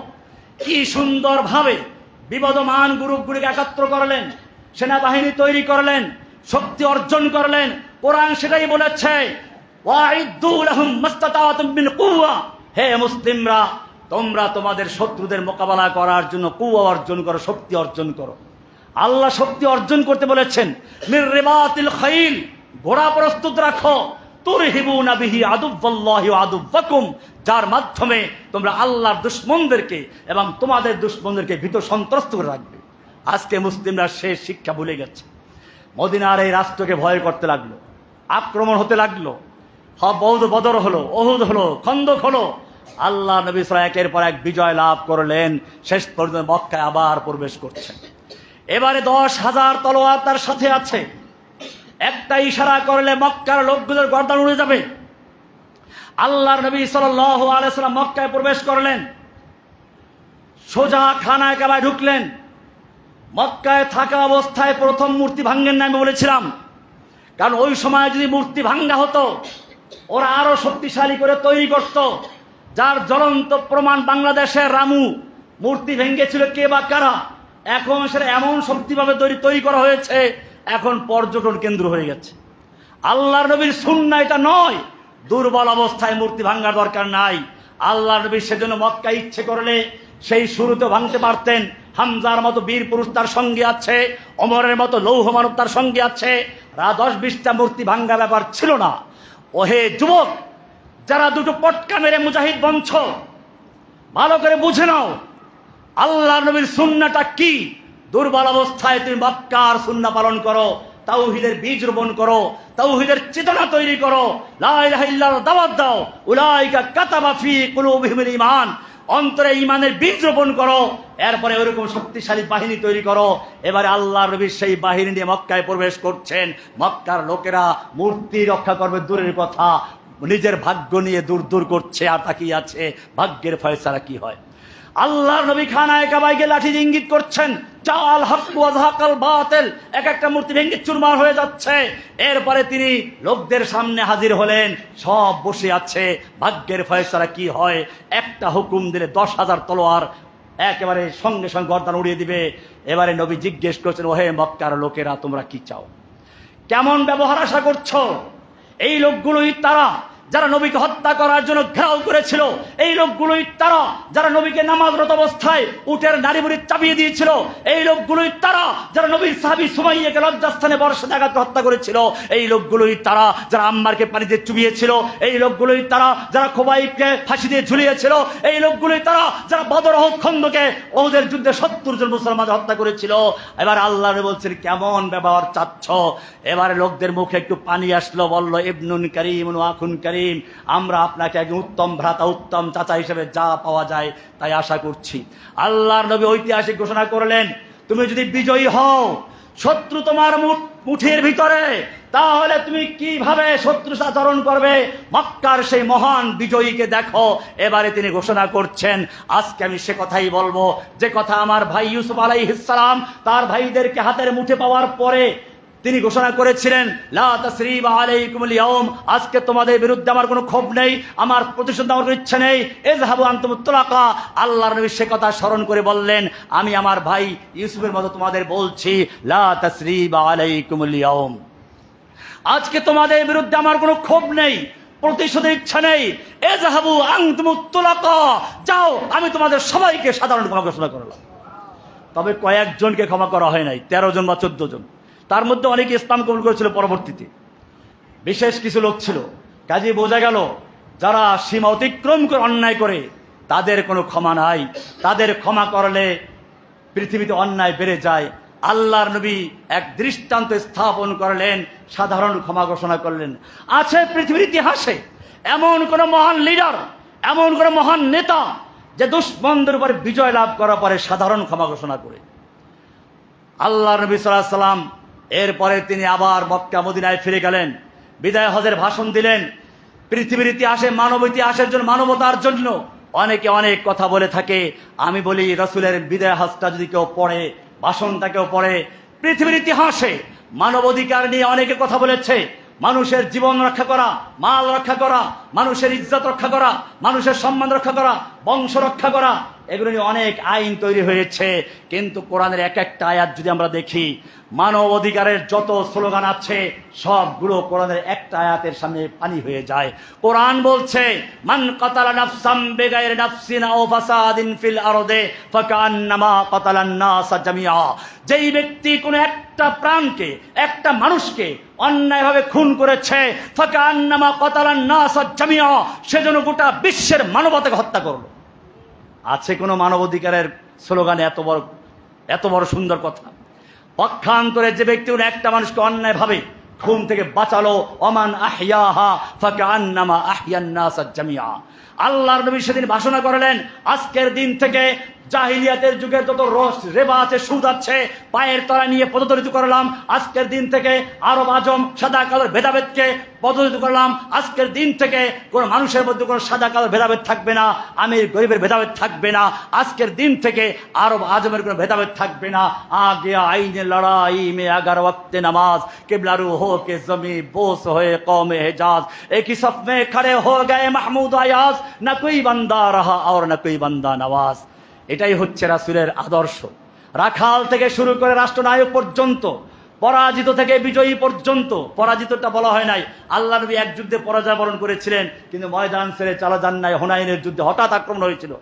কি সুন্দরভাবে বিবদমান গ্রুপগুলিকে একাত্র করলেন, সেনাবাহিনী তৈরি করলেন, শক্তি অর্জন করলেন। কোরআন সেটাই বলেছে, ওয়াইদ্দু লাহুম মাস্তাতাতুম মিন কুওয়া, হে মুসলিমরা, তোমরা তোমাদের শত্রুদের মোকাবেলা করার জন্য কুওয়া অর্জন করো, শক্তি অর্জন করো। আল্লাহ শক্তি অর্জন করতে বলেছেন। মির রিবাতিল খাইল, ঘোড়া প্রস্তুত রাখো। তুরহিবুনা বিহি আদুওয়াল্লাহি ওয়া আদুওয়াকুম, যার মাধ্যমে তোমরা আল্লাহর দুশমনদেরকে এবং তোমাদের দুশমনদেরকে ভীত সন্ত্রস্ত করে রাখবে। আজকে মুসলিমরা সেই শিক্ষা ভুলে গেছে। মদিনার এই রাষ্ট্রকে ভয় করতে লাগলো, আক্রমণ হতে লাগলো। বদর হলো, ওহুদ হলো, খন্দক হলো। আল্লাহ নবী সাল্লাল্লাহু আলাইহি ওয়াসাল্লাম একের পর এক বিজয় লাভ করলেন, শেষ পর্যন্ত মক্কায় আবার প্রবেশ করছেন। এবারে 10,000 তলোয়ার তার সাথে আছে। একটা ইশারা করলে মক্কার লোকগুলোর গর্দান উড়ে যাবে। আল্লাহর নবী সাল্লাল্লাহু আলাইহি ওয়াসাল্লাম মক্কায় প্রবেশ করলেন, সোজা খানায় কাবায় ঢুকলেন। মক্কায় থাকা অবস্থায় প্রথম মূর্তি ভাঙ্গেন না, আমি বলেছিলাম, কারণ ওই সময় যদি মূর্তি ভাঙ্গা হতো, ওরা আরো শক্তিশালী করে তৈরি করত। যার জ্বলন্ত প্রমাণ বাংলাদেশের রামু মূর্তি ভেঙ্গেছিল কে বা কারা। এখন সেটা এমন শক্তিভাবে তৈরি করা হয়েছে, এখন পর্যটন কেন্দ্র হয়ে গেছে। আল্লাহর নবীর সুন্নাহ এটা নয়। দুর্বল অবস্থায় মূর্তি ভাঙ্গার দরকার নাই। আল্লাহর নবী সেজন্য মক্কা ইচ্ছে করলে সেই শুরুতে ভাঙতে পারতেন। হামজার মতো বীর পুরুষ তার সঙ্গে আছে, ওমরের মতো লৌহ মানব তার সঙ্গে আছে। 10-20টা মূর্তি ভাঙ্গা ব্যাপার ছিল না। ওহে যুবক, যারা দুটো পটকা মেরে মুজাহিদ বঞ্চ, ভালো করে বুঝে নাও আল্লাহ নবীর সুন্নাহটা কি। দুর্বল অবস্থায় তুমি মক্কার সুন্নাহ পালন করো, তাওহীদের বীজ রোপণ করো, তাওহীদের চেতনা তৈরি করো, লা ইলাহা ইল্লাল্লাহ দাওয়াত দাও, উলাইকা কাতাবা ফি কুলুবিহিমুল ঈমান, অন্তরে ঈমানের বীজ রোপণ করো। এরপরে ওরকম শক্তিশালী বাহিনী তৈরি করো। এবারে আল্লাহ নবীর সেই বাহিনী নিয়ে মক্কায় প্রবেশ করছেন। মক্কার লোকেরা মূর্তি রক্ষা করবে দূরের কথা, নিজের ভাগ্য নিয়ে দূর দূর করছে আর তাকিয়ে আছে ভাগ্যের ফয়সালা কি হয়। আল্লাহর নবী খানায়ে কাবায় লাঠি ইঙ্গিত করছেন, জাল হক ওয়া যাহাকাল বাতিল, এক একটা মূর্তি ভেঙে চুরমার হয়ে যাচ্ছে। এরপরে তিনি লোকদের সামনে হাজির হলেন, সব বসে আছে, ভাগ্যের ফয়সালা কি হয়। একটা হুকুম দিলে 10,000 তলোয়ার একেবারে সঙ্গে সঙ্গে গর্দান উড়িয়ে দিবে। এবারে নবী জিজ্ঞেস করছেন, ওহে মক্কার লোকেরা, তোমরা কি চাও, কেমন ব্যবহার আশা করছো? এই লোকগুলোই তারা যারা নবীকে হত্যা করার জন্য ঘেরাও করেছিল। এই লোকগুলোই তারা যারা নবীকে নামাজরত অবস্থায় উটের নাড়ি বুড়ি চাপিয়ে দিয়েছিল। এই লোকগুলোই তারা যারা নবীর সাহাবী সুমাইয়াকে লজ্জাস্থানে বর্ষা আঘাত হত্যা করেছিল। এই লোকগুলোই তারা যারা আম্মারকে পানিতে চুবিয়েছিল। এই লোকগুলোই তারা যারা খোবাইবকে ফাঁসি দিয়ে ঝুলিয়েছিল। এই লোকগুলোই তারা যারা বদর ওহুদ খন্দকে ওহুদের যুদ্ধে 70 জন মুসলমান হত্যা করেছিল। এবার আল্লাহ বলছেন, কেমন ব্যবহার চাচ্ছ? এবারে লোকদের মুখে একটু পানি আসলো, বলল, ইবনুন কারীম ওয়া আখুন কারীম, আমরা আপনাকে একজন উত্তম ভ্রাতা, উত্তম চাচা হিসেবে যা পাওয়া যায় তাই আশা করছি। আল্লাহর নবী ঐতিহাসিক ঘোষণা করলেন, তুমি যদি বিজয়ী হও, শত্রু তোমার মুঠির ভিতরে, তাহলে তুমি কিভাবে শত্রু আচরণ করবে? মক্কার সেই মহান বিজয়ীকে দেখো। এবারে তিনি ঘোষণা করছেন, আজকে আমি সে কথাই বলবো যে কথা আমার ভাই ইউসুফ আলাইহিস সালাম তার ভাইদেরকে হাতের মুঠে পাওয়ার পরে তিনি ঘোষণা করেছিলেন, লা তাসরিবা আলাইকুমুল ইয়াউম, আজকে তোমাদের বিরুদ্ধে আমার কোনো ক্ষোভ নেই, আমার প্রতিশোধ নেওয়ার কোনো ইচ্ছা নেই, ইযহাবু আনতুমুত তুলাকা। আল্লাহর নবী সে কথা স্মরণ করে বললেন, আমি আমার ভাই ইউসুফের মতো তোমাদের বলছি, লা তাসরিবা আলাইকুমুল ইয়াউম, আজকে তোমাদের বিরুদ্ধে আমার কোনো ক্ষোভ নেই, প্রতিশোধের ইচ্ছা নেই, ইযহাবু আনতুমুত তুলাকা, যাও, আমি তোমাদের সবাইকে সাধারণ ক্ষমা ঘোষণা করলাম। তবে কয়েকজনকে ক্ষমা করা হয় নাই, 13 জন বা 14 জন। তার মধ্যে অনেকে ইসলাম কবুল করেছিল পরবর্তীতে, বিশেষ কিছু লোক ছিল। কাজে বোঝা গেল যারা সীমা অতিক্রম করে অন্যায় করে তাদের কোনো ক্ষমা নাই, তাদের ক্ষমা করলে পৃথিবীতে অন্যায় বেড়ে যায়। আল্লাহর নবী এক দৃষ্টান্ত স্থাপন করলেন, সাধারণ ক্ষমা ঘোষণা করলেন। আছে পৃথিবীর ইতিহাসে এমন কোন মহান লিডার, এমন কোন মহান নেতা যে দুশমনদের উপরে বিজয় লাভ করার পরে সাধারণ ক্ষমা ঘোষণা করে? আল্লাহ নবী সাল্লাল্লাহু আলাইহি ওয়াসাল্লাম এরপরে তিনি আবার মক্কা মদিনায় ফিরে গেলেন, বিদায় হজের ভাষণ দিলেন। পৃথিবীর ইতিহাসে, মানব ইতিহাসের জন্য, মানবতার জন্য অনেকে অনেক কথা বলে থাকে। আমি বলি, রসুলের বিদায় হজটা যদি কেউ পড়ে, ভাষণটা কেউ পড়ে, পৃথিবীর ইতিহাসে মানবাধিকার নিয়ে অনেকে কথা বলেছে। মানুষের জীবন রক্ষা করা, মাল রক্ষা করা, মানুষের ইজ্জত রক্ষা করা, মানুষের সম্মান রক্ষা করা, বংশ রক্ষা করা, এগুলো নিয়ে অনেক আইন তৈরি হয়েছে। কিন্তু কোরআনের এক একটা আয়াত যদি আমরা দেখি, মানব অধিকারের যত স্লোগান আছে সবগুলো কোরআনের একটা আয়াতের সামনে পানি হয়ে যায়। কোরআন বলছে, মান কাতালা নাফসাম বিগাইরি নাফসিন আও ফাসাদিন ফিল আরদে ফাকান্নামা কাতালান নাস জামিআ, যেই ব্যক্তি কোনো একটা প্রাণকে, একটা মানুষকে অন্যায়ভাবে খুন করেছে, ফাকান্নামা কাতালান নাস জামিআ, সেজন্য গোটা বিশ্বের মানবতাকে হত্যা করলো। আছে কোনো মানবাধিকারের স্লোগানে এত বড় সুন্দর কথা? পক্ষান্তরে যে ব্যক্তি একটা মানুষকে অন্যায়ভাবে খুন থেকে বাঁচালো, ওমান আহইয়াহা ফাকান্নামা আহইয়ান নাস জামিআ। আল্লাহর নবী সেদিন ঘোষণা করলেন, আজকের দিন থেকে জাহিলিয়াতের যুগের যত রেবা আছে, সুদ আছে, পায়ের তলা নিয়ে পদদলিত করলাম। আজকের দিন থেকে আরব আজম সাদা কালোর ভেদাভেদকে পদদলিত করলাম। আজকের দিন থেকে কোনো মানুষের মধ্যে কোনো সাদা কালোর ভেদাভেদ থাকবে না, আমির গরিবের ভেদাভেদ থাকবে না। আজকের দিন থেকে আরব আজমের কোনো ভেদাভেদ থাকবে না। আগে আইনে লড়াই মে আগার ওয়াক্তে নামাজ, কিবলারু হো কে জমি বোস হয়ে কৌমে হেজাজ, এক হি সফ মে খড়ে হো গয়ে মাহমুদ আয়াজ, না কোই বান্দা রাহা আর না কোই বান্দা নওয়াজ। এটাই হচ্ছে রাসূলের আদর্শ। রাখাল থেকে শুরু করে রাষ্ট্রনায়ক পর্যন্ত, পরাজিত থেকে বিজয়ী পর্যন্ত। পরাজিতটা বলা হয় নাই, আল্লাহ নবী এক যুদ্ধে পরাজয় বরণ করেছিলেন, কিন্তু ময়দান ছেড়ে চলা যান নাই। হুনাইনের যুদ্ধে হঠাৎ আক্রমণ হয়েছিল,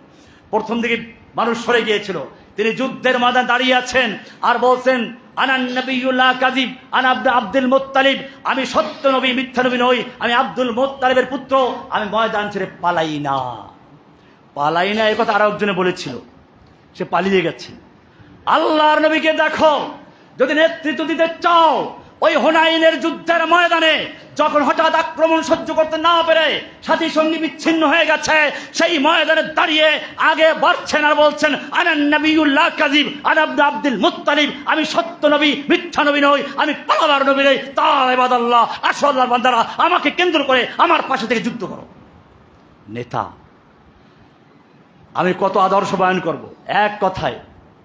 প্রথম দিকে মানুষ সরে গিয়েছিল, তিনি যুদ্ধের ময়দানে দাঁড়িয়ে আছেন আর বলছেন, আনান নবিয়্যুল লা কাযিব আনা আব্দুল মুত্তালিব, আমি সত্য নবী মিথ্যা নবী নই, আমি আব্দুল মুত্তালিবের পুত্র, আমি ময়দান ছেড়ে পালাই না। পালাই না, এই কথা আরো একজনে বলেছিল, সে পালিয়ে গেছে। আল্লাহর নবীকে দেখো, যদি নেতৃত্ব দিতে চাও, ওই হুনাইনের যুদ্ধের ময়দানে যখন হঠাৎ আক্রমণ সহ্য করতে না পেরে সাথী সঙ্গী বিচ্ছিন্ন হয়ে গেছে, সেই ময়দানে দাঁড়িয়ে আগে বাড়ছেন আর বলছেন আনান নবিয়্যুল লা কাযিব আনা আব্দুল মুত্তালিব, আমি সত্য নবী মিথ্যা নবী নই, আমি পালাবার নবী নই। তা ইবাদাল্লাহ, আসো আল্লাহর বান্দারা, আমাকে কেন্দ্র করে আমার পাশে থেকে যুদ্ধ করো। নেতা, আমি কত আদর্শ বয়ান করব, এক কথায়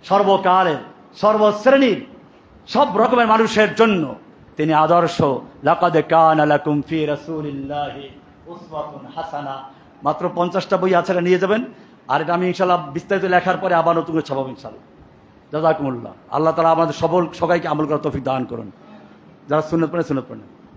সর্বকালের সর্বশ্রেণীর সব রকমের মানুষের জন্য তিনি আদর্শ। লাকাদ কানা লাকুম ফি রাসূলিল্লাহি উসওয়াতুন হাসানা। মাত্র 50টা বই আছে, নিয়ে যাবেন। আর এটা আমি ইনশাআল্লাহ বিস্তারিত লেখার পরে আবার নতুন করে ছাপাবো ইনশাআল্লাহ। জাযাকুমুল্লাহ। আল্লাহ তাআলা আমাদের সবাইকে আমল করার তৌফিক দান করুন। যারা সুন্নাত পড়েন সুন্নাত পড়েন।